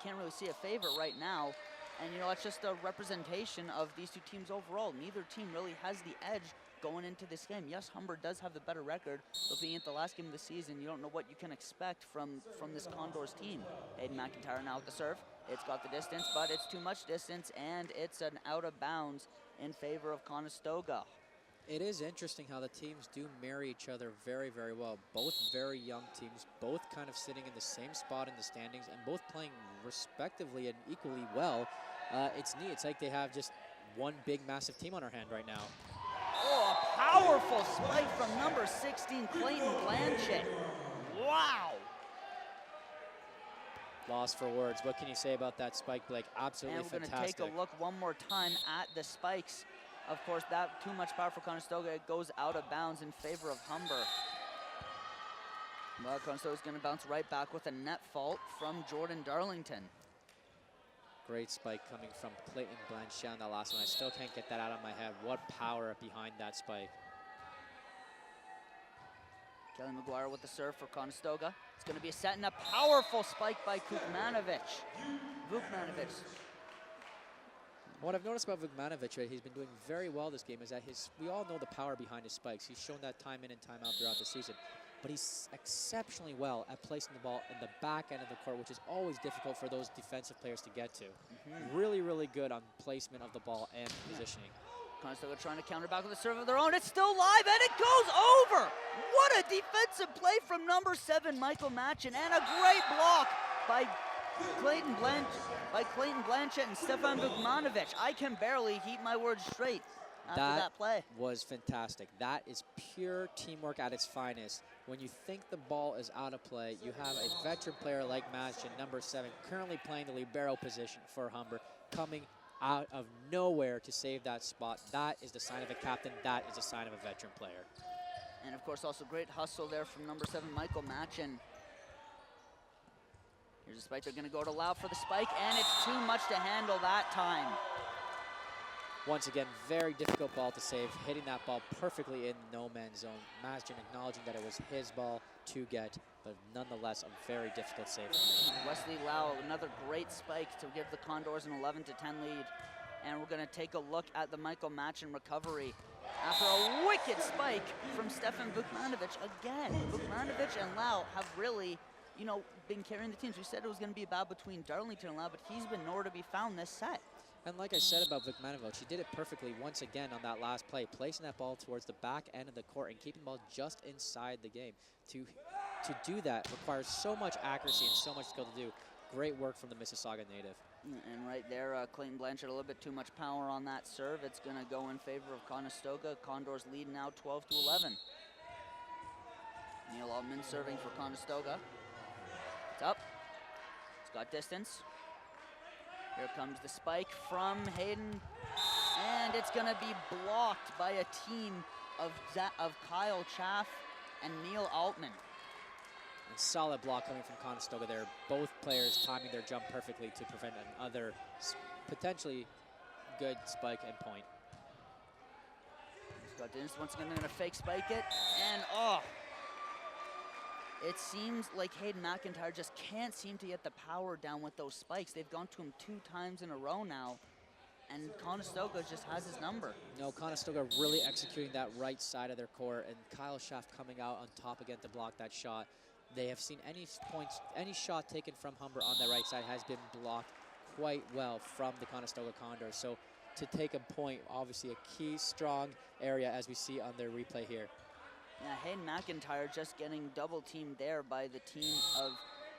[SPEAKER 1] can't really see a favorite right now, and you know, it's just a representation of these two teams overall. Neither team really has the edge going into this game. Yes, Humber does have the better record, but being at the last game of the season, you don't know what you can expect from this Condors team. Hayden McIntyre now with the serve. It's got the distance, but it's too much distance, and it's an out of bounds in favor of Conestoga.
[SPEAKER 2] It is interesting how the teams do marry each other very, very well. Both very young teams, both kind of sitting in the same spot in the standings, and both playing respectively and equally well. It's neat. It's like they have just one big, massive team on our hand right now.
[SPEAKER 1] Oh, a powerful spike from number 16, Clayton Blanchett. Wow.
[SPEAKER 2] Lost for words. What can you say about that spike, Blake? Absolutely
[SPEAKER 1] fantastic. And we're
[SPEAKER 2] fantastic.
[SPEAKER 1] going to take a look one more time at the spikes. Of course, that too much power for Conestoga. It goes out of bounds in favor of Humber. Well, Conestoga's going to bounce right back with a net fault from Jordan Darlington.
[SPEAKER 2] Great spike coming from Clayton Blanchett on that last one. I still can't get that out of my head. What power behind that spike.
[SPEAKER 1] Kelly McGuire with the serve for Conestoga. It's going to be a set and a powerful spike by Vukmanovic.
[SPEAKER 2] What I've noticed about Vukmanovic, he's been doing very well this game, is that we all know the power behind his spikes. He's shown that time in and time out throughout the season. But he's exceptionally well at placing the ball in the back end of the court, which is always difficult for those defensive players to get to. Really, really good on placement of the ball and positioning.
[SPEAKER 1] Conestoga trying to counter back with a serve of their own. It's still live, and it goes over. What a defensive play from number 7, Michael Machin, and a great block by Clayton Blanchett and Stefan Vukmanovic. I can barely keep my words straight after that play.
[SPEAKER 2] Was fantastic. That is pure teamwork at its finest. When you think the ball is out of play, you have a veteran player like Machin, number 7, currently playing the libero position for Humber, coming out of nowhere to save that spot. That is the sign of a captain. That is a sign of a veteran player.
[SPEAKER 1] And of course, also great hustle there from number 7, Michael Machin. Here's a spike. They're going to go to Lau for the spike, and it's too much to handle that time.
[SPEAKER 2] Once again, very difficult ball to save, hitting that ball perfectly in no man's zone. Machin acknowledging that it was his ball to get, but nonetheless, a very difficult save.
[SPEAKER 1] Wesley Lau, another great spike to give the Condors an 11-10 lead. And we're going to take a look at the Michael Machin recovery. After a wicked spike from Stefan Vukmanovic again. Vukmanovic and Lau have really, you know, been carrying the teams. We said it was going to be a battle between Darlington and Lau, but he's been nowhere to be found this set.
[SPEAKER 2] And like I said about Vukmanovic, he did it perfectly once again on that last play, placing that ball towards the back end of the court and keeping the ball just inside the game. To do that requires so much accuracy and so much skill to do. Great work from the Mississauga native.
[SPEAKER 1] And right there, Clayton Blanchard, a little bit too much power on that serve. It's going to go in favor of Conestoga. Condors lead now 12-11. Neil Altman serving for Conestoga. It's up. It's got distance. Here comes the spike from Hayden. And it's going to be blocked by a team of Kyle Chaff and Neil Altman.
[SPEAKER 2] And solid block coming from Conestoga there. Both players timing their jump perfectly to prevent another potentially good spike and point.
[SPEAKER 1] He's got distance. Once again, they're going to fake spike it. And, it seems like Hayden McIntyre just can't seem to get the power down with those spikes. They've gone to him 2 times in a row now. And Conestoga just has his number.
[SPEAKER 2] No, Conestoga really executing that right side of their court, and Kyle Schaff coming out on top again to block that shot. They have seen any shot taken from Humber on the right side has been blocked quite well from the Conestoga Condors. So to take a point, obviously a key strong area as we see on their replay here.
[SPEAKER 1] Yeah, Hayden McIntyre just getting double teamed there by the team of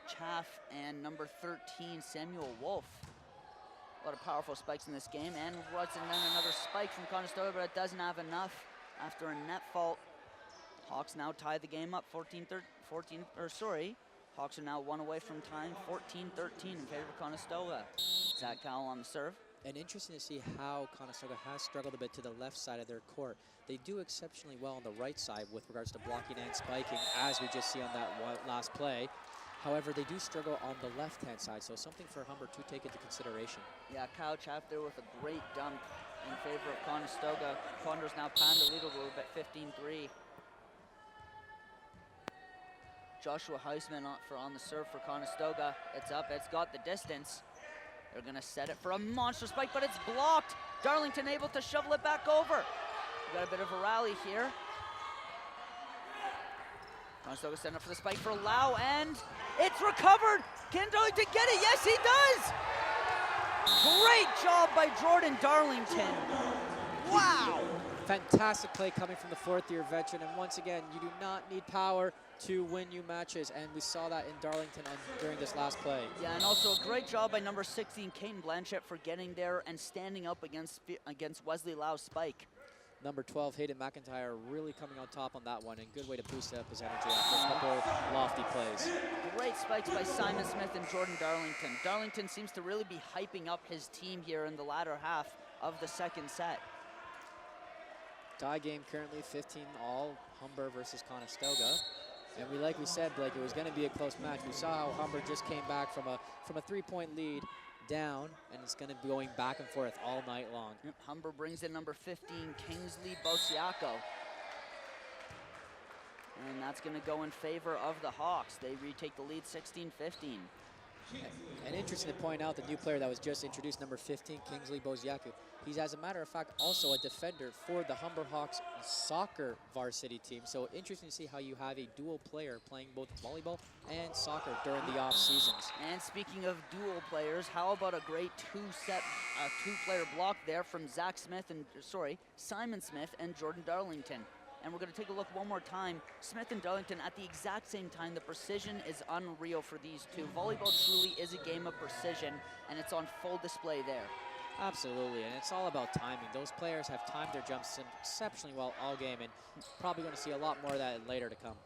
[SPEAKER 1] Chaff and number 13, Samuel Wolf. A lot of powerful spikes in this game, and what's and then another spike from Conestoga, but it doesn't have enough after a net fault. Hawks now tie the game up 14, Hawks are now 1 away from tying 14-13 in favor of Conestoga. Zach Cowell on the serve.
[SPEAKER 2] And interesting to see how Conestoga has struggled a bit to the left side of their court. They do exceptionally well on the right side with regards to blocking and spiking, as we just see on that last play. However, they do struggle on the left-hand side, so something for Humber to take into consideration.
[SPEAKER 1] Yeah, Kyle Chaff there with a great dump in favor of Conestoga. Condors now pound the lead a little bit, 15-3. Joshua Heisman on the serve for Conestoga. It's up, it's got the distance. They're gonna set it for a monster spike, but it's blocked. Darlington able to shovel it back over. We got a bit of a rally here. Conestoga setting up for the spike for Lau, and it's recovered. Can Darlington get it? Yes, he does. Great job by Jordan Darlington. Wow.
[SPEAKER 2] Fantastic play coming from the 4th-year veteran, and once again, you do not need power to win you matches, and we saw that in Darlington during this last play.
[SPEAKER 1] Yeah, and also a great job by number 16, Caden Blanchett, for getting there and standing up against Wesley Lau's spike.
[SPEAKER 2] Number 12, Hayden McIntyre, really coming on top on that one, and good way to boost up his energy after a couple lofty plays.
[SPEAKER 1] Great spikes by Simon Smith and Jordan Darlington. Darlington seems to really be hyping up his team here in the latter half of the second set.
[SPEAKER 2] Tie game currently 15-all, Humber versus Conestoga. And like we said, Blake, it was going to be a close match. We saw how Humber just came back from a 3-point lead down, and it's going to be going back and forth all night long.
[SPEAKER 1] Yep, Humber brings in number 15, Kingsley Bosiaco. And that's going to go in favor of the Hawks. They retake the lead 16-15.
[SPEAKER 2] And interesting to point out the new player that was just introduced, number 15, Kingsley Bosiaku. He's, as a matter of fact, also a defender for the Humber Hawks soccer varsity team. So interesting to see how you have a dual player playing both volleyball and soccer during the off seasons.
[SPEAKER 1] And speaking of dual players, how about a great two-player block there from Simon Smith and Jordan Darlington. And we're going to take a look one more time. Smith and Darlington at the exact same time. The precision is unreal for these two. Volleyball truly is a game of precision, and it's on full display there.
[SPEAKER 2] Absolutely, and it's all about timing. Those players have timed their jumps exceptionally well all game, and probably going to see a lot more of that later to come.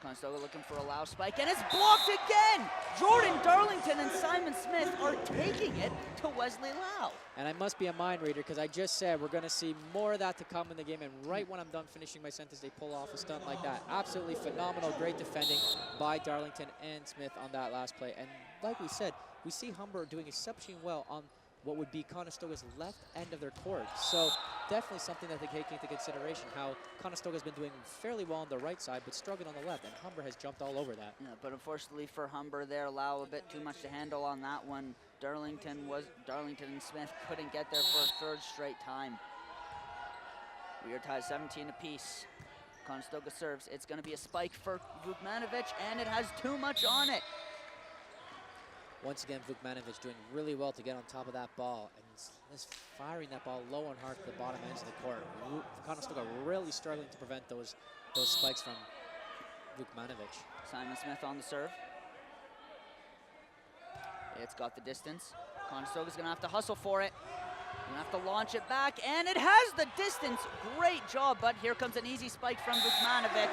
[SPEAKER 1] Conestoga looking for a Lau spike, and it's blocked again! Jordan Darlington and Simon Smith are taking it to Wesley Lau.
[SPEAKER 2] And I must be a mind reader because I just said we're going to see more of that to come in the game. And right when I'm done finishing my sentence, they pull off a stunt like that. Absolutely phenomenal, great defending by Darlington and Smith on that last play. And like we said, we see Humber doing exceptionally well on what would be Conestoga's left end of their court. So definitely something that they take into consideration, how Conestoga's been doing fairly well on the right side, but struggling on the left, and Humber has jumped all over that.
[SPEAKER 1] Yeah, but unfortunately for Humber there, Lau a bit too much to handle on that one. Darlington and Smith couldn't get there for a third straight time. We are tied 17 apiece. Conestoga serves. It's going to be a spike for Vukmanovic, and it has too much on it.
[SPEAKER 2] Once again, Vukmanovic doing really well to get on top of that ball and just firing that ball low and hard to the bottom ends of the court. Conestoga really struggling to prevent those spikes from Vukmanovic.
[SPEAKER 1] Simon Smith on the serve. It's got the distance. Conestoga's gonna have to hustle for it. Gonna have to launch it back, and it has the distance. Great job, but here comes an easy spike from Vukmanovic.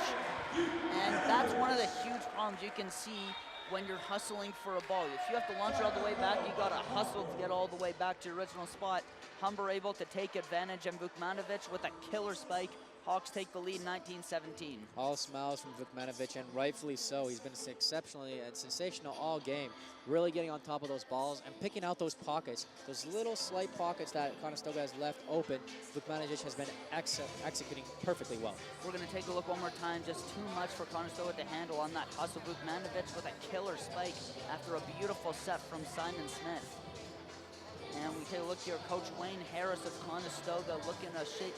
[SPEAKER 1] And that's one of the huge problems you can see when you're hustling for a ball. If you have to launch it all the way back, you gotta hustle to get all the way back to your original spot. Humber able to take advantage, and Vukmanovic with a killer spike. Hawks take the lead 19-17.
[SPEAKER 2] All smiles from Vukmanovic, and rightfully so. He's been exceptionally and sensational all game, really getting on top of those balls and picking out those pockets, those little slight pockets that Conestoga has left open. Vukmanovic has been executing perfectly well.
[SPEAKER 1] We're going to take a look one more time. Just too much for Conestoga to handle on that hustle. Vukmanovic with a killer spike after a beautiful set from Simon Smith. And we take a look here. Coach Wayne Harris of Conestoga looking to shape.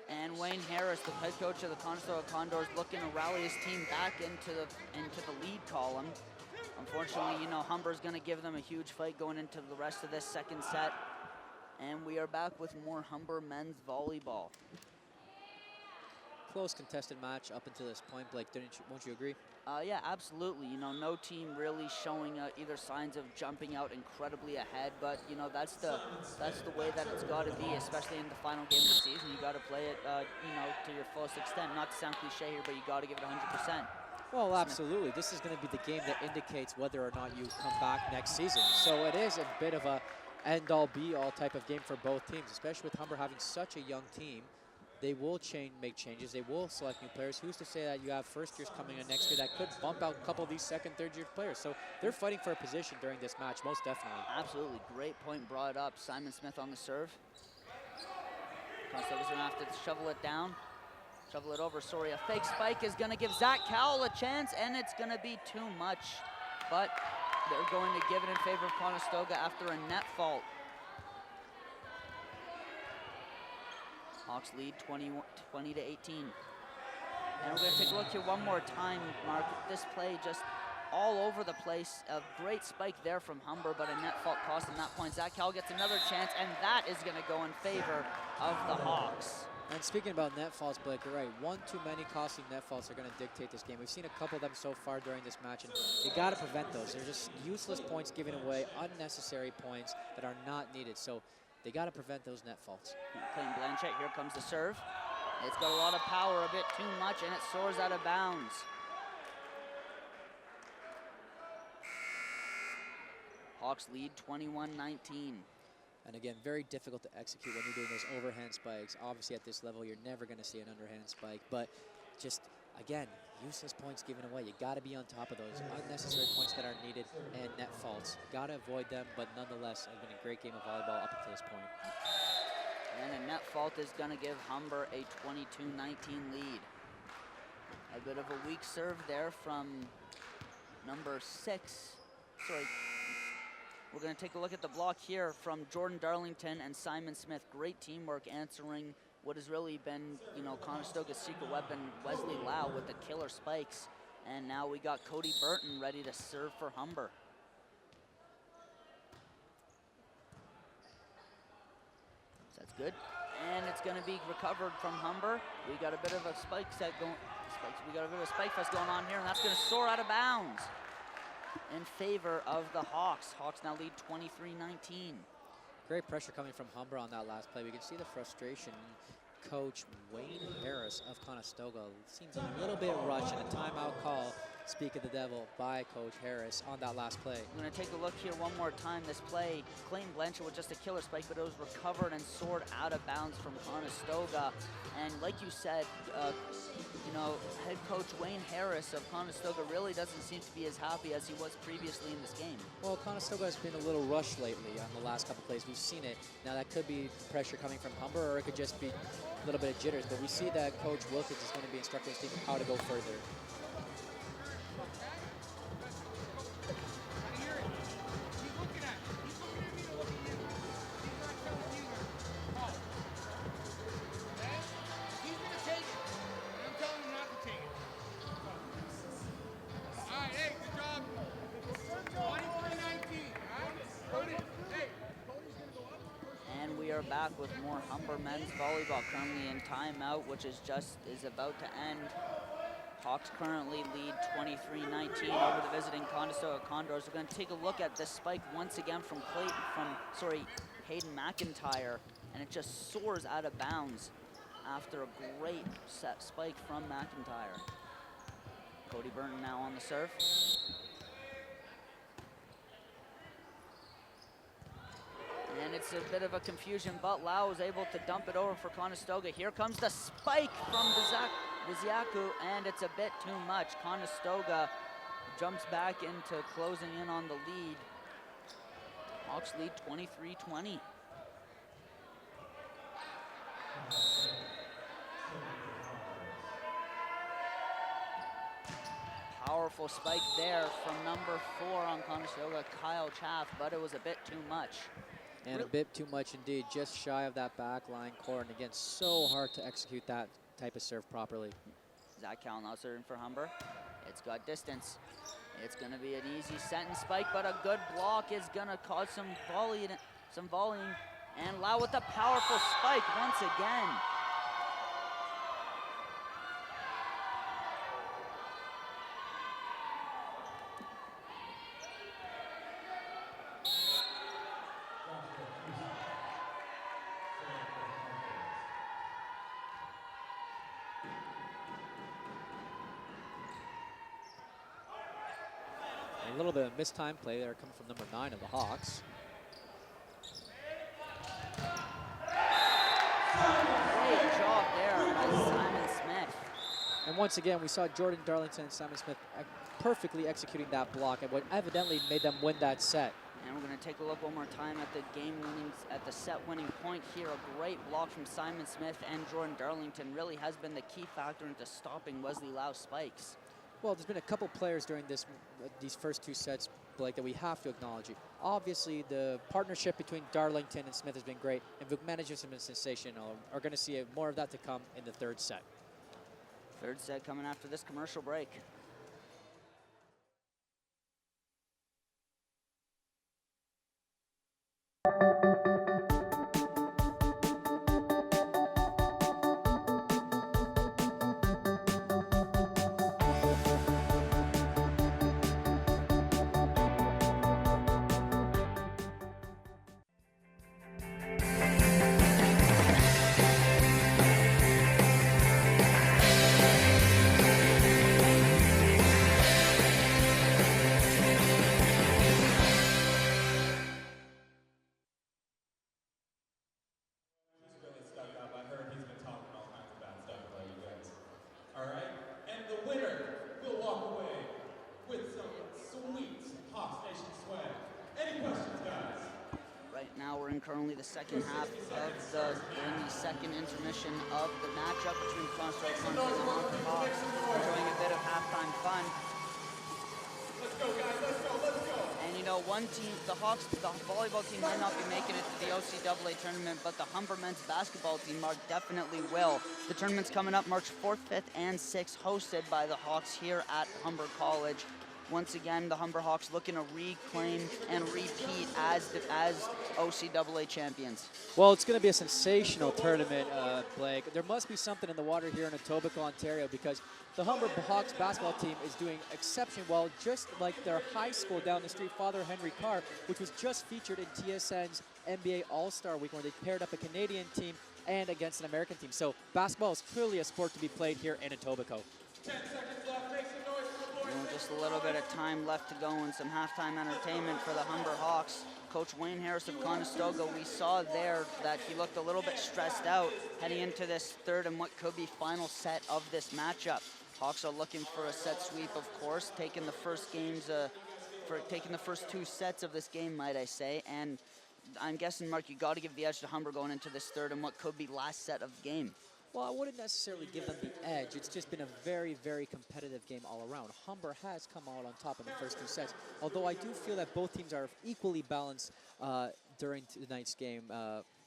[SPEAKER 1] And Wayne Harris, the head coach of the Conestoga Condors, looking to rally his team back into the lead column. Unfortunately, you know, Humber's going to give them a huge fight going into the rest of this second set. And we are back with more Humber men's volleyball.
[SPEAKER 2] Close contested match up until this point, Blake. Won't you agree?
[SPEAKER 1] Yeah, absolutely. You know, no team really showing either signs of jumping out incredibly ahead, but you know that's the way that it's got to be, especially in the final game of the season. You got to play it, you know, to your fullest extent. Not to sound cliche here, but you got to give it 100%.
[SPEAKER 2] Well, absolutely. This is going to be the game that indicates whether or not you come back next season. So it is a bit of a end-all, be-all type of game for both teams, especially with Humber having such a young team. They will make changes. They will select new players. Who's to say that you have first years coming in next year that could bump out a couple of these second, third year players? So they're fighting for a position during this match, most definitely.
[SPEAKER 1] Absolutely. Great point brought up. Simon Smith on the serve. Conestoga's gonna have to shovel it down. Shovel it over. Sorry, a fake spike is gonna give Zach Cowell a chance, and it's gonna be too much. But they're going to give it in favor of Conestoga after a net fault. Hawks lead 20 to 18. And we're going to take a look here one more time, Mark. This play just all over the place. A great spike there from Humber, but a net fault cost him that point. Zach Cowell gets another chance, and that is going to go in favor of the Hawks.
[SPEAKER 2] And speaking about net faults, Blake, you're right. One too many costly net faults are going to dictate this game. We've seen a couple of them so far during this match, and you got to prevent those. They're just useless points given away, unnecessary points that are not needed. So they got to prevent those net faults.
[SPEAKER 1] Clayton Blanchett, here comes the serve. It's got a lot of power, a bit too much, and it soars out of bounds. Hawks lead 21-19.
[SPEAKER 2] And again, very difficult to execute when you're doing those overhand spikes. Obviously, at this level, you're never going to see an underhand spike. But just, again, useless points given away. You got to be on top of those unnecessary points that are needed and net faults. Got to avoid them, but nonetheless, it's been a great game of volleyball up until this point.
[SPEAKER 1] And a net fault is going to give Humber a 22-19 lead. A bit of a weak serve there from number 6. Sorry. We're going to take a look at the block here from Jordan Darlington and Simon Smith. Great teamwork answering what has really been, you know, Conestoga's secret weapon, Wesley Lau, with the killer spikes. And now we got Cody Burton ready to serve for Humber. So that's good. And it's going to be recovered from Humber. We got a bit of a spike set We got a bit of a spike fest going on here, and that's going to soar out of bounds in favor of the Hawks. Hawks now lead 23-19.
[SPEAKER 2] Great pressure coming from Humber on that last play. We can see the frustration. Coach Wayne Harris of Conestoga seems a little bit rushed, and a timeout call, speak of the devil, by Coach Harris on that last play.
[SPEAKER 1] We're going to take a look here one more time. This play, Clayton Blanchard with just a killer spike, but it was recovered and soared out of bounds from Conestoga. And like you said, you know, head coach Wayne Harris of Conestoga really doesn't seem to be as happy as he was previously in this game.
[SPEAKER 2] Well, Conestoga has been a little rushed lately on the last couple plays. We've seen it. Now that could be pressure coming from Humber, or it could just be a little bit of jitters, but we see that Coach Wilkins is going to be instructing his team how to go further.
[SPEAKER 1] Back with more Humber men's volleyball, currently in timeout, which is about to end. Hawks currently lead 23-19 over the visiting Conestoga Condors. We're going to take a look at this spike once again from Hayden McIntyre, and it just soars out of bounds after a great set spike from McIntyre. Cody Burton now on the serve. And it's a bit of a confusion, but Lau was able to dump it over for Conestoga. Here comes the spike from Viziaku, and it's a bit too much. Conestoga jumps back into closing in on the lead. Hawks lead 23-20. Powerful spike there from number 4 on Conestoga, Kyle Chaff, but it was a bit too much.
[SPEAKER 2] And a bit too much indeed, just shy of that back line core. And again, so hard to execute that type of serve properly.
[SPEAKER 1] Zach Cowell now serving for Humber. It's got distance. It's going to be an easy set and spike, but a good block is going to cause some volleying. And Lau with a powerful spike once again.
[SPEAKER 2] A little bit of missed time play there coming from number 9 of the Hawks.
[SPEAKER 1] Great job there by Simon Smith.
[SPEAKER 2] And once again, we saw Jordan Darlington and Simon Smith perfectly executing that block, and what evidently made them win that set.
[SPEAKER 1] And we're going to take a look one more time at the set-winning point here. A great block from Simon Smith, and Jordan Darlington really has been the key factor into stopping Wesley Lau's spikes.
[SPEAKER 2] Well, there's been a couple players during these first 2 sets, Blake, that we have to acknowledge. Obviously, the partnership between Darlington and Smith has been great, and Vuk managers have been sensational. Are going to see more of that to come in the 3rd set.
[SPEAKER 1] 3rd set coming after this commercial break. Currently the second half of the 2nd intermission of the matchup between Conestoga and Humber Hawks. Enjoying a bit of halftime fun.
[SPEAKER 3] Let's go, guys, let's go, let's go.
[SPEAKER 1] And you know, one team, the Hawks, the volleyball team might not be making it to the OCAA tournament, but the Humber men's basketball team, Mark, definitely will. The tournament's coming up March 4th, 5th, and 6th, hosted by the Hawks here at Humber College. Once again, the Humber Hawks looking to reclaim and repeat as OCAA champions.
[SPEAKER 2] Well, it's going to be a sensational tournament, Blake. There must be something in the water here in Etobicoke, Ontario, because the Humber Hawks basketball team is doing exceptionally well, just like their high school down the street, Father Henry Carr, which was just featured in TSN's NBA All-Star Week, where they paired up a Canadian team and against an American team. So basketball is clearly a sport to be played here in Etobicoke.
[SPEAKER 3] 10 seconds left. Make some noise for the boys.
[SPEAKER 1] Just a little bit of time left to go and some halftime entertainment for the Humber Hawks. Coach Wayne Harris of Conestoga, we saw there that he looked a little bit stressed out heading into this third and what could be final set of this matchup. Hawks are looking for a set sweep, of course, taking the first two sets of this game, might I say. And I'm guessing, Mark, you got to give the edge to Humber going into this third and what could be last set of the game.
[SPEAKER 2] Well, I wouldn't necessarily give them the edge. It's just been a very, very competitive game all around. Humber has come out on top in the first two sets, although I do feel that both teams are equally balanced during tonight's game,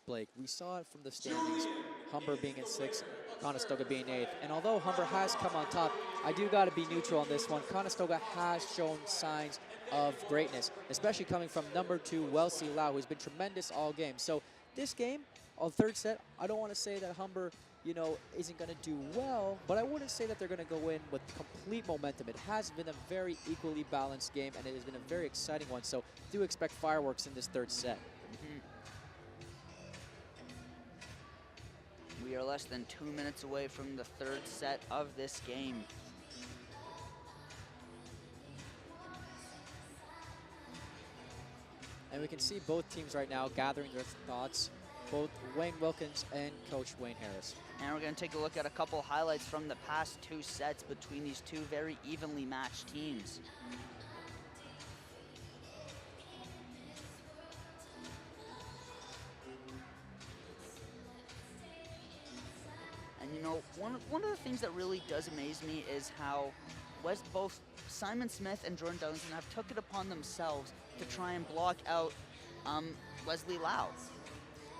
[SPEAKER 2] Blake. We saw it from the standings, Humber being in 6th, Conestoga being 8th. And although Humber has come on top, I do got to be neutral on this one. Conestoga has shown signs of greatness, especially coming from number 2, Wellesley Lau, who's been tremendous all game. So this game, on third set, I don't want to say that Humber isn't going to do well, but I wouldn't say that they're going to go in with complete momentum. It has been a very equally balanced game, and it has been a very exciting one, so do expect fireworks in this third set.
[SPEAKER 1] We are less than 2 minutes away from the third set of this game.
[SPEAKER 2] And we can see both teams right now gathering their thoughts, both Wayne Wilkins and Coach Wayne Harris.
[SPEAKER 1] And we're going to take a look at a couple highlights from the past 2 sets between these two very evenly matched teams. And one of the things that really does amaze me is how both Simon Smith and Jordan Darlington have took it upon themselves to try and block out Wesley Lau.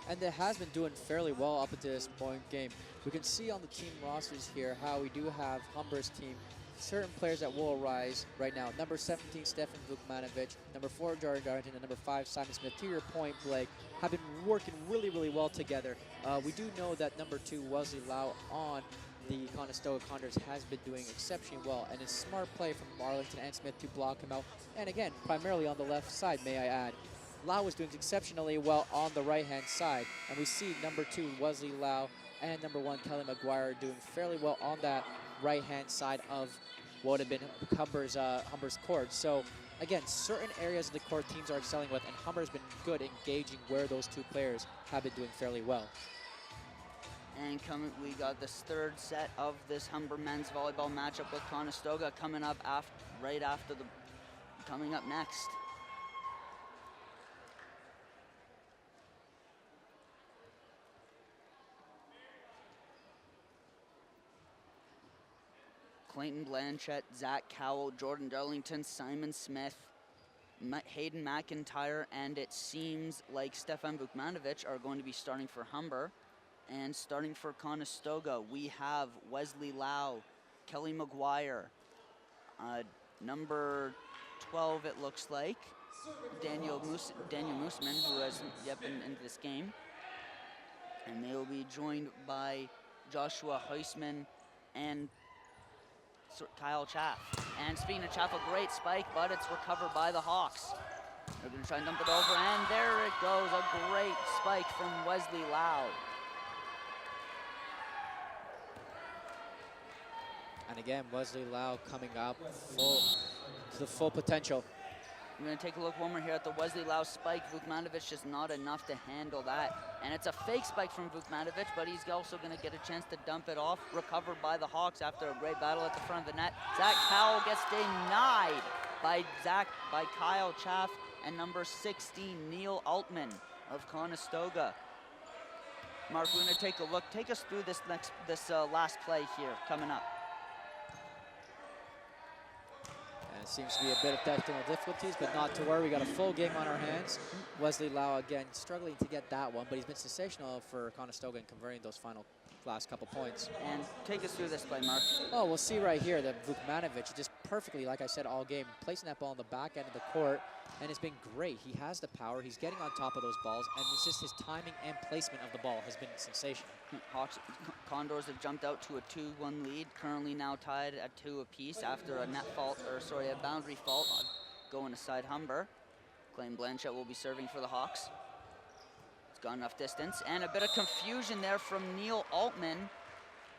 [SPEAKER 2] And it has been doing fairly well up until this point game. We can see on the team rosters here how we do have Humber's team, certain players that will arise right now. Number 17, Stefan Vukmanovic. Number 4, Jordan Darlington. And number 5, Simon Smith. To your point, Blake, have been working really, really well together. We do know that number 2, Wesley Lau, on the Conestoga Condors has been doing exceptionally well. And a smart play from Arlington and Smith to block him out. And again, primarily on the left side, may I add. Lau was doing exceptionally well on the right-hand side. And we see number 2, Wesley Lau, and number 1, Kelly McGuire, doing fairly well on that right-hand side of what would have been Humber's court. So, again, certain areas of the court teams are excelling with, and Humber's been good engaging where those 2 players have been doing fairly well.
[SPEAKER 1] And we got this third set of this Humber men's volleyball matchup with Conestoga coming up coming up next. Clayton Blanchett, Zach Cowell, Jordan Darlington, Simon Smith, Hayden McIntyre, and it seems like Stefan Vukmanovic are going to be starting for Humber. And starting for Conestoga, we have Wesley Lau, Kelly McGuire, number 12 it looks like, Daniel Moosman, who has been into this game. And they will be joined by Joshua Heusman and Kyle Chaff. And speaking of Chaff, a great spike, but it's recovered by the Hawks. They're going to try and dump it over, and there it goes. A great spike from Wesley Lau.
[SPEAKER 2] And again, Wesley Lau coming up to the full potential.
[SPEAKER 1] We're going to take a look one more here at the Wesley Lau spike. Vukmanovic just not enough to handle that. And it's a fake spike from Vukmanovic, but he's also going to get a chance to dump it off. Recovered by the Hawks after a great battle at the front of the net. Zach Cowell gets denied by Kyle Chaff and number 16, Neil Altman of Conestoga. Mark, we're going to take a look. Take us through this last play here coming up.
[SPEAKER 2] It seems to be a bit of technical difficulties, but not to worry. We got a full game on our hands. Wesley Lau, again, struggling to get that one, but he's been sensational for Conestoga in converting those last couple points.
[SPEAKER 1] And take us through this play, Mark.
[SPEAKER 2] Oh, we'll see right here that Vukmanovic just perfectly, like I said, all game, placing that ball on the back end of the court, and it's been great. He has the power. He's getting on top of those balls, and it's just his timing and placement of the ball has been sensational.
[SPEAKER 1] Condors have jumped out to a 2-1 lead, currently now tied at 2 apiece after a a boundary fault going aside Humber. Clayton Blanchett will be serving for the Hawks. It's got enough distance, and a bit of confusion there from Neil Altman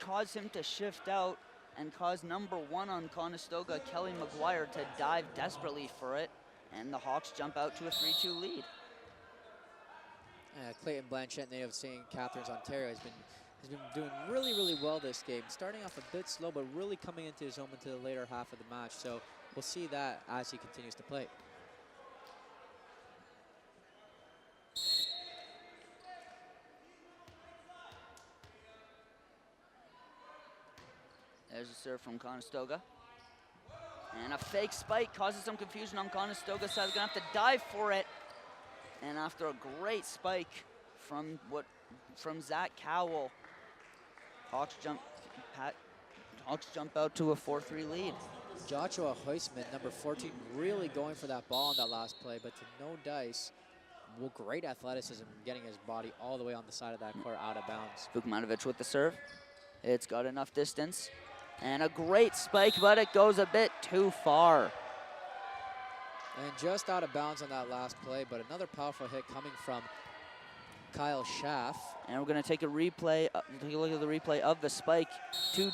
[SPEAKER 1] caused him to shift out and caused number 1 on Conestoga, Kelly McGuire, to dive desperately for it, and the Hawks jump out to a 3-2 lead.
[SPEAKER 2] Clayton Blanchett, native of St. Catharines, Ontario, has been doing really, really well this game. Starting off a bit slow, but really coming into his own into the later half of the match. So we'll see that as he continues to play.
[SPEAKER 1] There's a serve from Conestoga. And a fake spike causes some confusion on Conestoga's side. They're gonna have to dive for it. And after a great spike from Zach Cowell, Hawks jump out to a 4-3 lead.
[SPEAKER 2] Joshua Heisman, number 14, really going for that ball on that last play, but to no dice. Well, great athleticism, getting his body all the way on the side of that court out of bounds.
[SPEAKER 1] Vukmanovic with the serve. It's got enough distance. And a great spike, but it goes a bit too far.
[SPEAKER 2] And just out of bounds on that last play, but another powerful hit coming from Kyle Schaff.
[SPEAKER 1] And we're going to take a replay, take a look at the replay of the spike. 2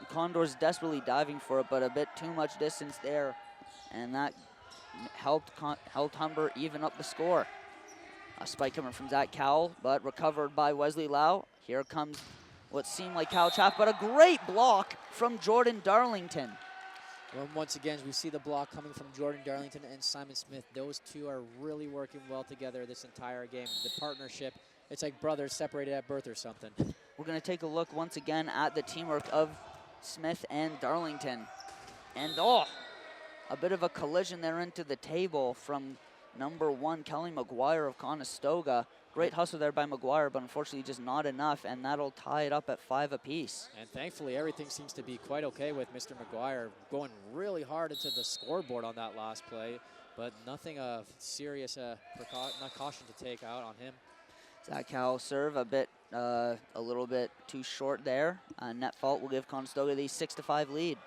[SPEAKER 1] Condors desperately diving for it, but a bit too much distance there. And that helped Humber even up the score. A spike coming from Zach Cowell, but recovered by Wesley Lau. Here comes what seemed like Kyle Schaff, but a great block from Jordan Darlington.
[SPEAKER 2] Well, once again, we see the block coming from Jordan Darlington and Simon Smith. Those two are really working well together this entire game. The partnership, it's like brothers separated at birth or something.
[SPEAKER 1] We're going to take a look once again at the teamwork of Smith and Darlington. And a bit of a collision there into the table from number 1, Kelly McGuire of Conestoga. Great hustle there by McGuire, but unfortunately just not enough, and that'll tie it up at 5 apiece.
[SPEAKER 2] And thankfully, everything seems to be quite okay with Mr. McGuire going really hard into the scoreboard on that last play, but nothing of serious caution to take out on him.
[SPEAKER 1] Zach Cowell serve a little bit too short there. Net fault will give Conestoga the 6-5 lead.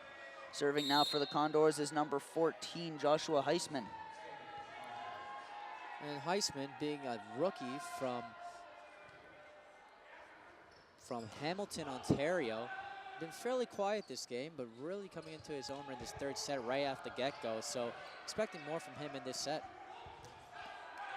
[SPEAKER 1] Serving now for the Condors is number 14, Joshua Heisman.
[SPEAKER 2] And Heisman, being a rookie from Hamilton, Ontario, been fairly quiet this game, but really coming into his own in this 3rd set right off the get-go. So expecting more from him in this set.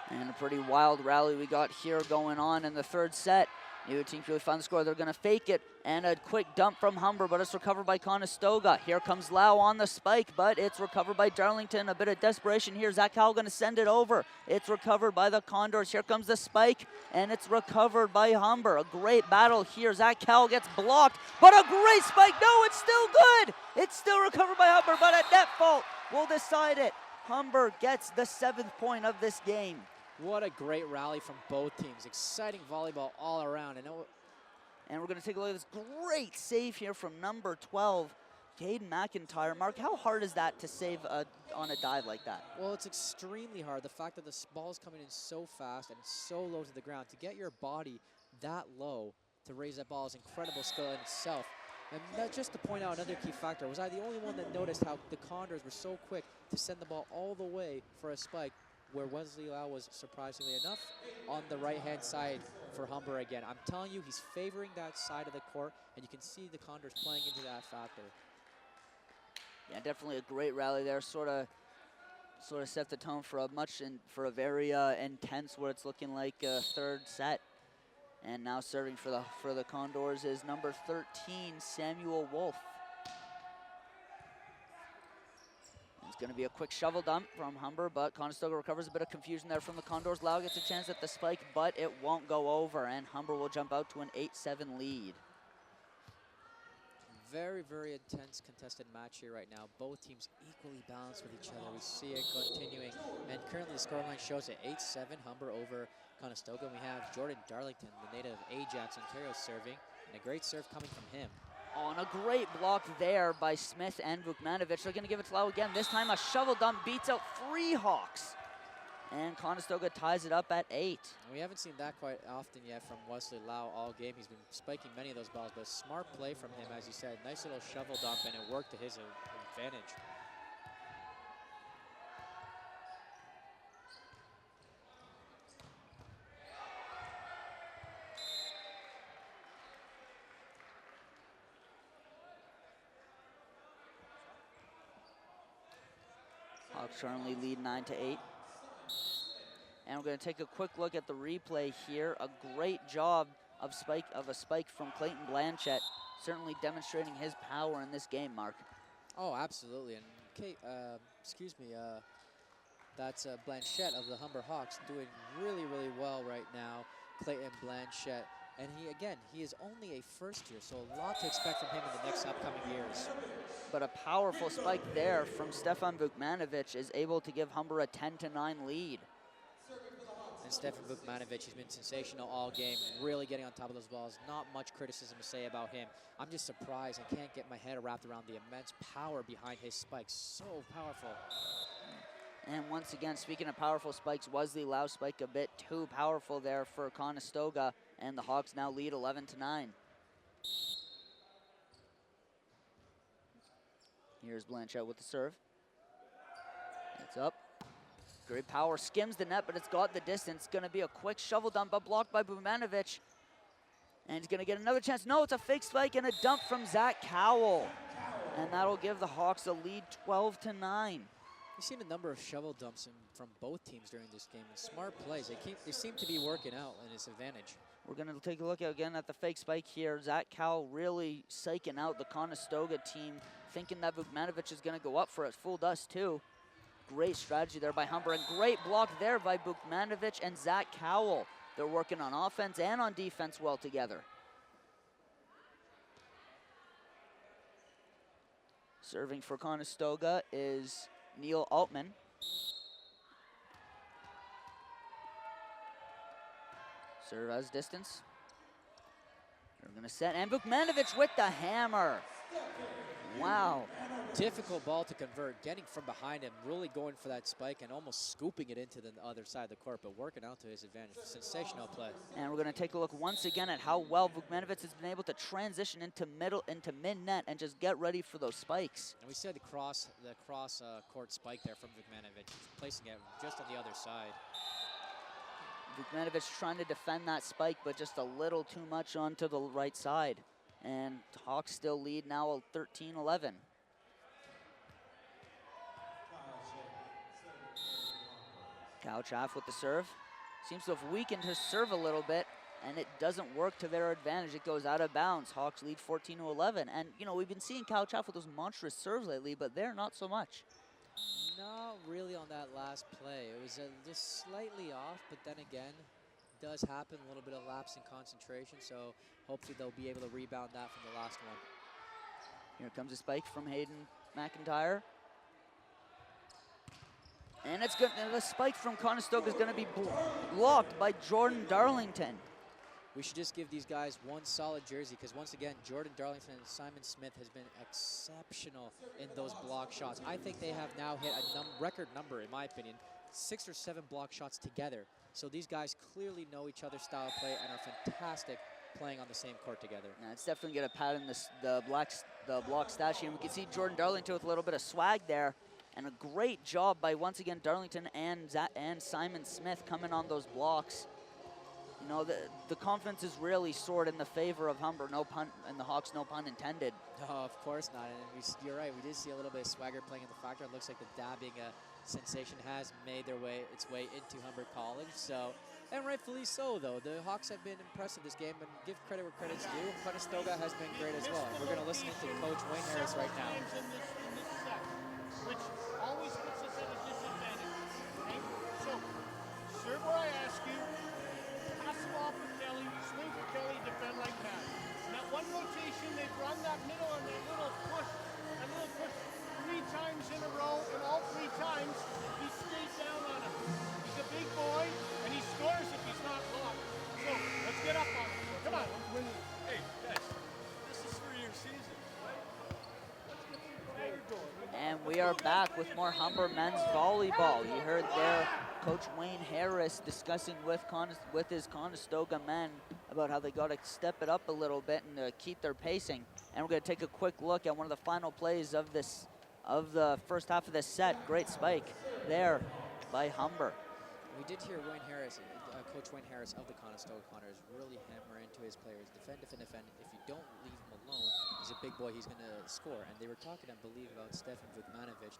[SPEAKER 1] And a pretty wild rally we got here going on in the 3rd set. Neither team really found the score. They're going to fake it, and a quick dump from Humber, but it's recovered by Conestoga. Here comes Lau on the spike, but it's recovered by Darlington. A bit of desperation here. Zach Cowell going to send it over. It's recovered by the Condors. Here comes the spike, and it's recovered by Humber. A great battle here. Zach Cowell gets blocked, but a great spike. No, it's still good. It's still recovered by Humber, but a net fault will decide it. Humber gets the 7th point of this game.
[SPEAKER 2] What a great rally from both teams. Exciting volleyball all around.
[SPEAKER 1] And we're going to take a look at this great save here from number 12, Caden McIntyre. Mark, how hard is that to save on a dive like that?
[SPEAKER 2] Well, it's extremely hard. The fact that the ball is coming in so fast and so low to the ground. To get your body that low to raise that ball is incredible skill in itself. And just to point out another key factor, was I the only one that noticed how the Condors were so quick to send the ball all the way for a spike, where Wesley Lau was, surprisingly enough, on the right-hand side for Humber again. I'm telling you, he's favoring that side of the court, and you can see the Condors playing into that factor.
[SPEAKER 1] Yeah, definitely a great rally there. Sort of set the tone for a very intense, where it's looking like a 3rd set. And now serving for the Condors is number 13, Samuel Wolf. It's going to be a quick shovel dump from Humber, but Conestoga recovers. A bit of confusion there from the Condors. Lau gets a chance at the spike, but it won't go over, and Humber will jump out to an 8-7 lead.
[SPEAKER 2] Very, very intense contested match here right now. Both teams equally balanced with each other. We see it continuing, and currently the scoreline shows it 8-7 Humber over Conestoga. We have Jordan Darlington, the native of Ajax, Ontario, serving, and a great serve coming from him.
[SPEAKER 1] Oh, and a great block there by Smith and Vukmanovic. They're going to give it to Lau again. This time a shovel dump beats out 3 Hawks. And Conestoga ties it up at 8.
[SPEAKER 2] We haven't seen that quite often yet from Wesley Lau all game. He's been spiking many of those balls, but smart play from him, as you said. Nice little shovel dump, and it worked to his advantage.
[SPEAKER 1] Hawks currently lead 9-8. And we're going to take a quick look at the replay here. A great job of a spike from Clayton Blanchett, certainly demonstrating his power in this game, Mark.
[SPEAKER 2] Oh, absolutely. And Kate, that's Blanchett of the Humber Hawks doing really, really well right now. Clayton Blanchett. And he is only a first year, so a lot to expect from him in the next upcoming years.
[SPEAKER 1] But a powerful spike there from Stefan Vukmanovic is able to give Humber a 10-9 lead.
[SPEAKER 2] And Stefan Vukmanovic has been sensational all game, really getting on top of those balls. Not much criticism to say about him. I'm just surprised and can't get my head wrapped around the immense power behind his spikes. So powerful.
[SPEAKER 1] And once again, speaking of powerful spikes, Wesley Lau spike a bit too powerful there for Conestoga, and the Hawks now lead 11-9. Here's Blanchett with the serve. It's up. Great power, skims the net, but it's got the distance. Going to be a quick shovel dump, but blocked by Vukmanovic. And he's going to get another chance. No, it's a fake spike and a dump from Zach Cowell. And that'll give the Hawks a lead 12-9.
[SPEAKER 2] We've seen a number of shovel dumps from both teams during this game, and smart plays. They seem to be working out in his advantage.
[SPEAKER 1] We're going to take a look again at the fake spike here. Zach Cowell really psyching out the Conestoga team, thinking that Vukmanovic is going to go up for it. Fooled us too. Great strategy there by Humber, and great block there by Vukmanovic and Zach Cowell. They're working on offense and on defense well together. Serving for Conestoga is Neil Altman. Serve as distance. They're going to set, and Vukmanovic with the hammer. Wow.
[SPEAKER 2] Difficult ball to convert, getting from behind him, really going for that spike and almost scooping it into the other side of the court, but working out to his advantage. Sensational play. And
[SPEAKER 1] we're going to take a look once again at how well Vukmanovic has been able to transition into mid-net and just get ready for those spikes.
[SPEAKER 2] And we see the cross court spike there from Vukmanovic, placing it just on the other side.
[SPEAKER 1] Vukmanovic trying to defend that spike, but just a little too much onto the right side. And Hawks still lead now 13-11. Kowchaff with the serve. Seems to have weakened his serve a little bit, and it doesn't work to their advantage. It goes out of bounds. Hawks lead 14-11. And, you know, we've been seeing Kowchaff with those monstrous serves lately, but they're not so much.
[SPEAKER 2] Not really on that last play. It was just slightly off, but then again, it does happen, a little bit of lapse in concentration, so hopefully they'll be able to rebound that from the last one.
[SPEAKER 1] Here comes a spike from Hayden McIntyre. And it's good. The spike from Conestoga is going to be blocked by Jordan Darlington.
[SPEAKER 2] We should just give these guys one solid jersey, because once again, Jordan Darlington and Simon Smith has been exceptional in those block shots. I think they have now hit a record number, in my opinion, 6 or 7 block shots together. So these guys clearly know each other's style of play and are fantastic playing on the same court together.
[SPEAKER 1] Yeah, it's definitely going to pad in the block stat sheet. And we can see Jordan Darlington with a little bit of swag there. And a great job by, once again, Darlington and Simon Smith coming on those blocks. You know, the confidence is really soared in the favor of Humber, no pun, and the Hawks, no pun intended.
[SPEAKER 2] No, of course not. And you're right, we did see a little bit of swagger playing in the factor. It looks like the dabbing sensation has made its way into Humber College. So, and rightfully so, though. The Hawks have been impressive this game, and give credit where credit's due. Conestoga has been great as well. And we're going to listen to Coach Wayne Harris right now.
[SPEAKER 7] Which always puts us at a disadvantage. Okay? So, serve where I ask you, pass it off with Kelly, swing for Kelly, defend like that. And that one rotation, they've run that middle and that little push 3 times in a row, and all 3 times he stays down on him. He's a big boy, and he scores if he's not blocked. So, let's get up on him. Come on.
[SPEAKER 6] Hey, guys, this is 3-year season.
[SPEAKER 1] are back with more Humber men's volleyball. You heard there Coach Wayne Harris discussing with his Conestoga men about how they got to step it up a little bit and keep their pacing. And we're going to take a quick look at one of the final plays of the first half of this set. Great spike there by Humber.
[SPEAKER 2] We did hear Wayne Harris, Coach Wayne Harris of the Conestoga Condors, really hammer into his players. Defend, defend, defend. If you don't leave him alone, he's a big boy, he's going to score. And they were talking, I believe, about Stefan Vukmanovic,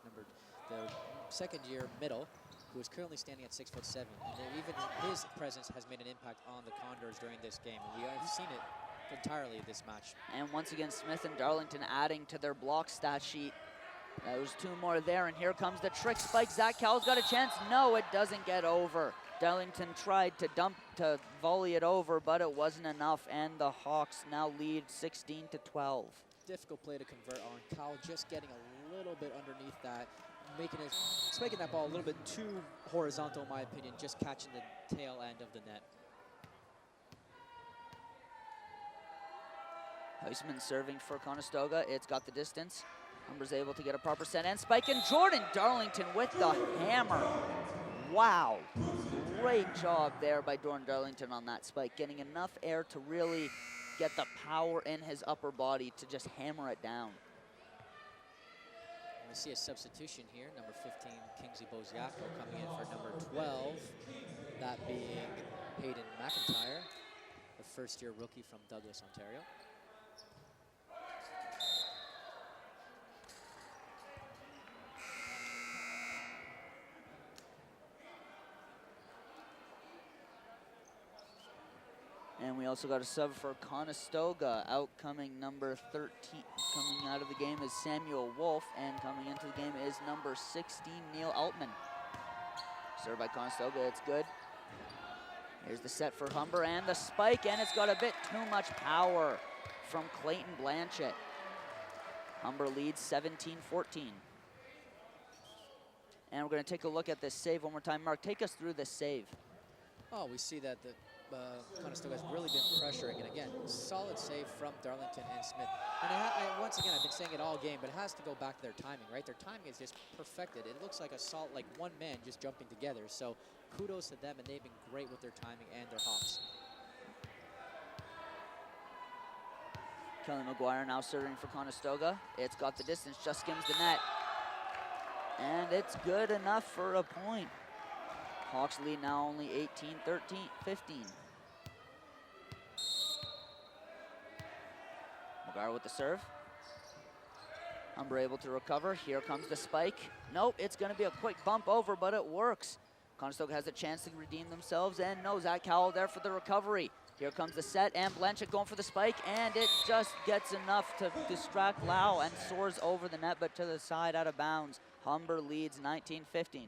[SPEAKER 2] the second-year middle, who is currently standing at 6'7". And even his presence has made an impact on the Condors during this game. And we have seen it entirely this match.
[SPEAKER 1] And once again, Smith and Darlington adding to their block stat sheet. There's two more there, and here comes the trick spike. Zach Cowell's got a chance. No, it doesn't get over. Darlington tried to volley it over, but it wasn't enough, and the Hawks now lead 16-12.
[SPEAKER 2] Difficult play to convert on. Cowell just getting a little bit underneath that, making that ball a little bit too horizontal, in my opinion, just catching the tail end of the net.
[SPEAKER 1] Heisman serving for Conestoga. It's got the distance. Humber's able to get a proper set and spike, and Jordan Darlington with the hammer. Wow, great job there by Jordan Darlington on that spike, getting enough air to really get the power in his upper body to just hammer it down.
[SPEAKER 2] We see a substitution here, number 15, Kingsley Boziaco, coming in for number 12, that being Hayden McIntyre, the first-year rookie from Douglas, Ontario.
[SPEAKER 1] And we also got a sub for Conestoga. Outcoming number 13, coming out of the game is Samuel Wolf, and coming into the game is number 16, Neil Altman. Served by Conestoga, it's good. Here's the set for Humber and the spike, and it's got a bit too much power from Clayton Blanchett. Humber leads 17-14. And we're gonna take a look at this save one more time. Mark, take us through this save.
[SPEAKER 2] Oh, we see that the Conestoga has really been pressuring, and again, solid save from Darlington and Smith. And once again, I've been saying it all game, but it has to go back to their timing, right? Their timing is just perfected. It looks like like one man just jumping together. So kudos to them, and they've been great with their timing and their hops.
[SPEAKER 1] Kelly McGuire now serving for Conestoga. It's got the distance, just skims the net. And it's good enough for a point. Hawks lead now only 18-15. McGuire with the serve. Humber able to recover. Here comes the spike. Nope, it's going to be a quick bump over, but it works. Conestoga has a chance to redeem themselves, and no, Zach Cowell there for the recovery. Here comes the set, and Blanchett going for the spike, and it just gets enough to distract Lau and soars over the net, but to the side out of bounds. Humber leads 19-15.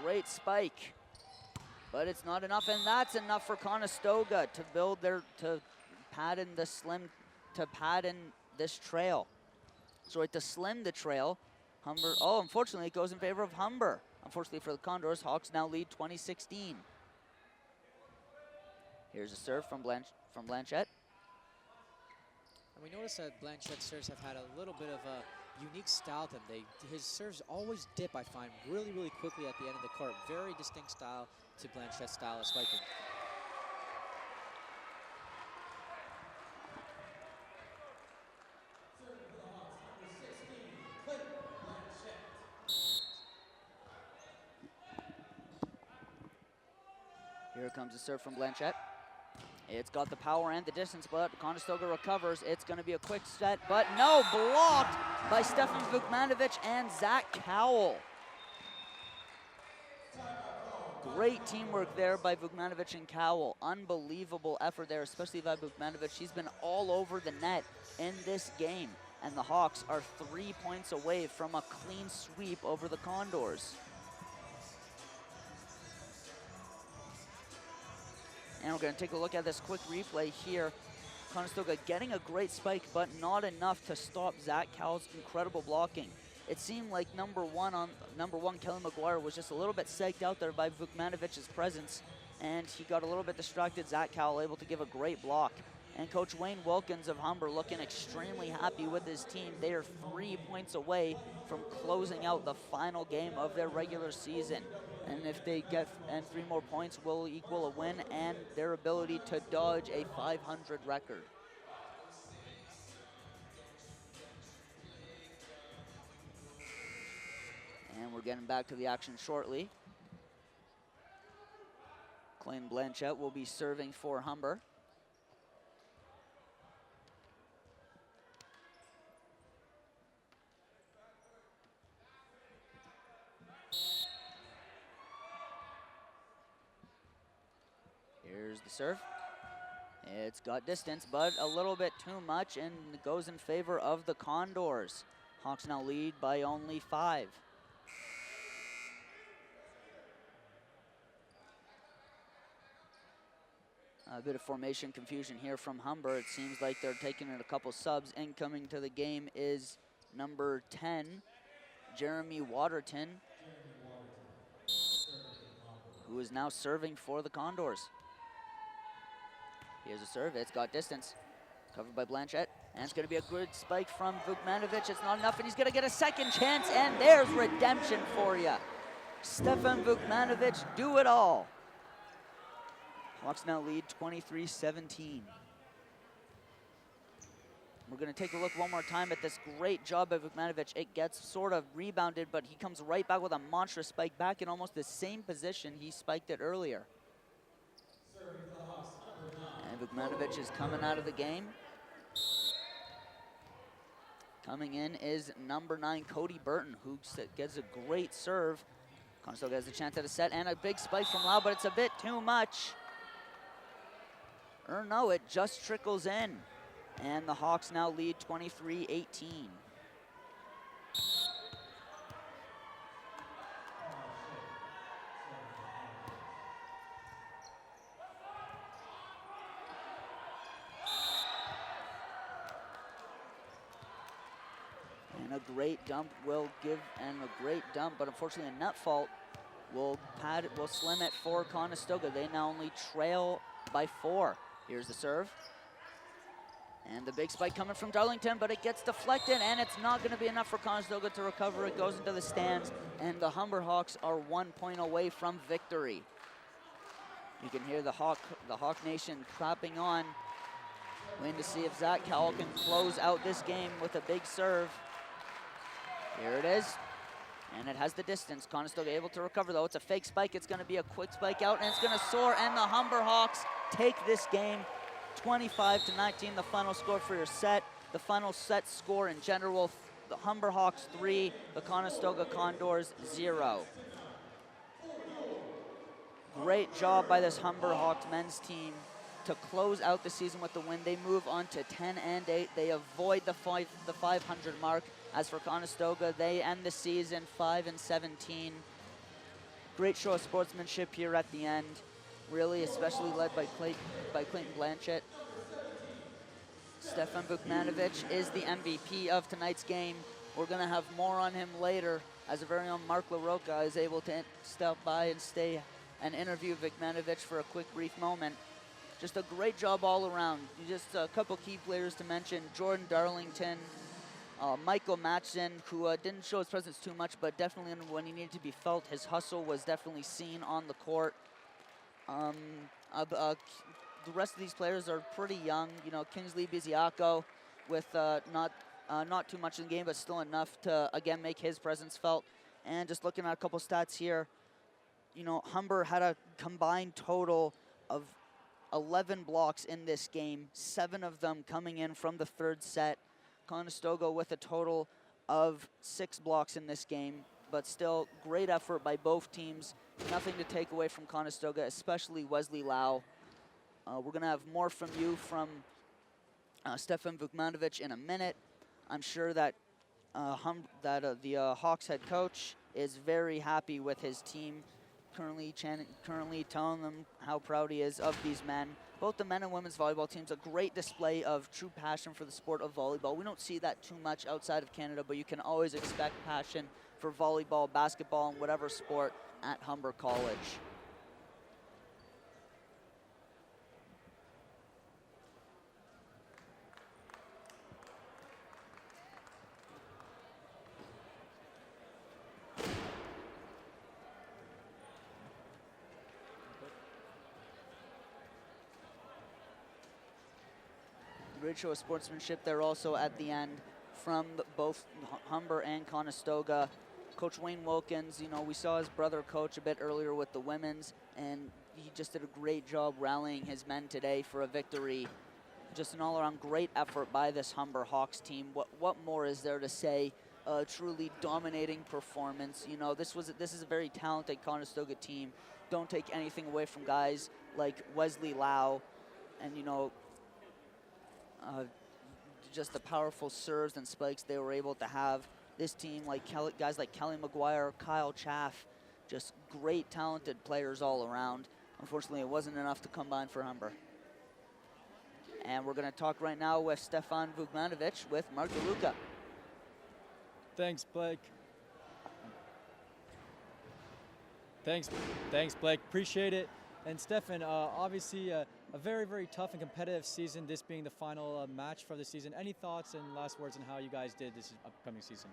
[SPEAKER 1] Great spike, but it's not enough, and that's enough for Conestoga to build to pad in this trail. So to slim the trail, Humber, unfortunately it goes in favor of Humber. Unfortunately for the Condors, Hawks now lead 20-16. Here's a serve from Blanchett.
[SPEAKER 2] And we notice that Blanchett's serves have had a little bit of a unique style to them. His serves always dip, I find, really, really quickly at the end of the court. Very distinct style to Blanchett's style of spiking.
[SPEAKER 1] Here comes a serve from Blanchett. It's got the power and the distance, but Conestoga recovers. It's going to be a quick set, but no, blocked by Stefan Vukmanovic and Zach Cowell. Great teamwork there by Vukmanovic and Cowell. Unbelievable effort there, especially by Vukmanovic. She's been all over the net in this game. and the Hawks are 3 points away from a clean sweep over the Condors. And we're going to take a look at this quick replay here. Conestoga getting a great spike, but not enough to stop Zach Cowell's incredible blocking. It seemed like number one, Kelly McGuire, was just a little bit psyched out there by Vukmanovic's presence, and he got a little bit distracted. Zach Cowell able to give a great block. And Coach Wayne Wilkins of Humber looking extremely happy with his team. They are 3 points away from closing out the final game of their regular season. And if they get 3 more points, will equal a win and their ability to dodge a 500 record. And we're getting back to the action shortly. Clayton Blanchette will be serving for Humber. Here's the serve. It's got distance, but a little bit too much, and it goes in favor of the Condors. Hawks now lead by only 5. A bit of formation confusion here from Humber. It seems like they're taking in a couple subs. Incoming to the game is number 10, Jeremy Waterton, who is now serving for the Condors. Here's a serve. It's got distance. Covered by Blanchette. And it's going to be a good spike from Vukmanovic. It's not enough, and he's going to get a second chance, and there's redemption for you. Stefan Vukmanovic, do it all. Hawks now lead 23-17. We're going to take a look one more time at this great job by Vukmanovic. It gets sort of rebounded, but he comes right back with a monstrous spike back in almost the same position he spiked it earlier. And Vukmanovic is coming out of the game. Coming in is number 9, Cody Burton, who gets a great serve. Conestoga has a chance at a set and a big spike from Lau, but it's a bit too much. Or no, it just trickles in. And the Hawks now lead 23-18. And a great dump will give, and a great dump, but unfortunately a net fault will slim it for Conestoga. They now only trail by 4. Here's the serve. And the big spike coming from Darlington, but it gets deflected, and it's not going to be enough for Conestoga to recover. It goes into the stands, and the Humber Hawks are 1 point away from victory. You can hear the Hawk Nation clapping on, waiting to see if Zach Cowell can close out this game with a big serve. Here it is, and it has the distance. Conestoga able to recover, though. It's a fake spike. It's going to be a quick spike out, and it's going to soar, and the Humber Hawks take this game 25-19, the final score for your set. The final set score in general, the Humber Hawks 3, the Conestoga Condors 0. Great job by this Humber Hawks men's team to close out the season with the win. They move on to 10-8. They avoid the 500 mark. As for Conestoga, they end the season 5-17. Great show of sportsmanship here at the end. Really, especially led by Clayton Blanchette. Stefan Vukmanovic is the MVP of tonight's game. We're going to have more on him later, as our very own Mark LaRocca is able to stop by and stay and interview Vukmanovic for a quick, brief moment. Just a great job all around. Just a couple key players to mention: Jordan Darlington, Michael Matson, who didn't show his presence too much, but definitely when he needed to be felt, his hustle was definitely seen on the court. The rest of these players are pretty young. You know, Kingsley Biziaco with not too much in the game, but still enough to, again, make his presence felt. And just looking at a couple stats here, you know, Humber had a combined total of 11 blocks in this game, 7 of them coming in from the third set. Conestoga with a total of 6 blocks in this game, but still great effort by both teams. Nothing to take away from Conestoga, especially Wesley Lau. We're going to have more from you from Stefan Vukmanovic in a minute. I'm sure that the Hawks head coach is very happy with his team, currently telling them how proud he is of these men. Both the men and women's volleyball teams, a great display of true passion for the sport of volleyball. We don't see that too much outside of Canada, but you can always expect passion for volleyball, basketball, and whatever sport at Humber College. Great show of sportsmanship there also at the end from both Humber and Conestoga. Coach Wayne Wilkins, you know, we saw his brother coach a bit earlier with the women's, and he just did a great job rallying his men today for a victory. Just an all-around great effort by this Humber Hawks team. What more is there to say? Truly dominating performance. You know, this is a very talented Conestoga team. Don't take anything away from guys like Wesley Lau, and you know, just the powerful serves and spikes they were able to have. This team, like guys like Kelly McGuire, Kyle Chaff, just great talented players all around. Unfortunately, it wasn't enough to combine for Humber. And we're going to talk right now with Stefan Vukmanovic with Mark DeLuca.
[SPEAKER 8] Thanks, Blake. Thanks, Blake. Appreciate it. And Stefan, obviously a very, very tough and competitive season, this being the final match for the season. Any thoughts and last words on how you guys did this upcoming season?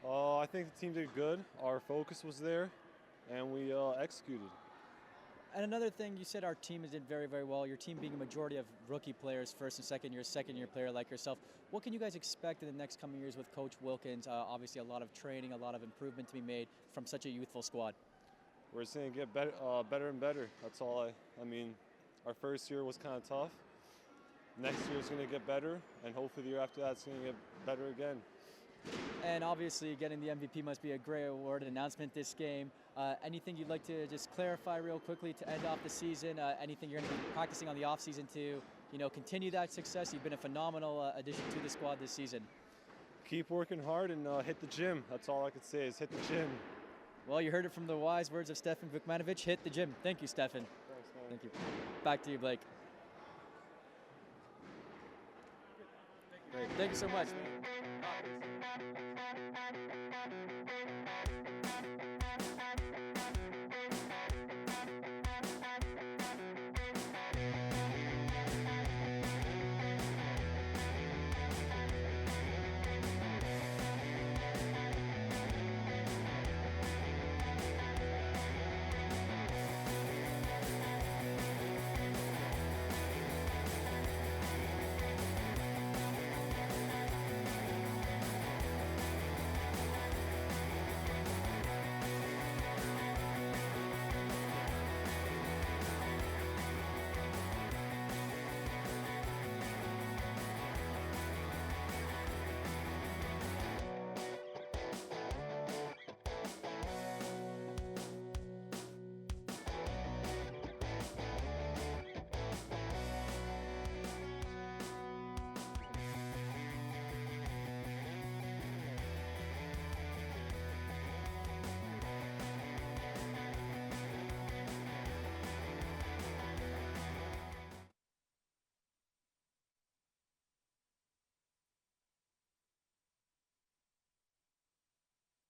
[SPEAKER 9] I think the team did good. Our focus was there, and we executed.
[SPEAKER 8] And another thing, you said our team did very, very well. Your team being a majority of rookie players, first and second year player like yourself. What can you guys expect in the next coming years with Coach Wilkins? Obviously a lot of training, a lot of improvement to be made from such a youthful squad.
[SPEAKER 9] We're just going to get better and better. That's all I mean, our first year was kind of tough. Next year is going to get better, and hopefully the year after that it's going to get better again.
[SPEAKER 8] And obviously getting the MVP must be a great award and announcement this game. Anything you'd like to just clarify real quickly to end off the season? Anything you're going to be practicing on the off season to, you know, continue that success? You've been a phenomenal addition to the squad this season.
[SPEAKER 9] Keep working hard and hit the gym. That's all I could say is hit the gym.
[SPEAKER 8] Well, you heard it from the wise words of Stefan Vukmanovic. Hit the gym. Thank you, Stefan.
[SPEAKER 9] Thanks, man.
[SPEAKER 8] Thank you. Back to you, Blake. Great. Thank you so much.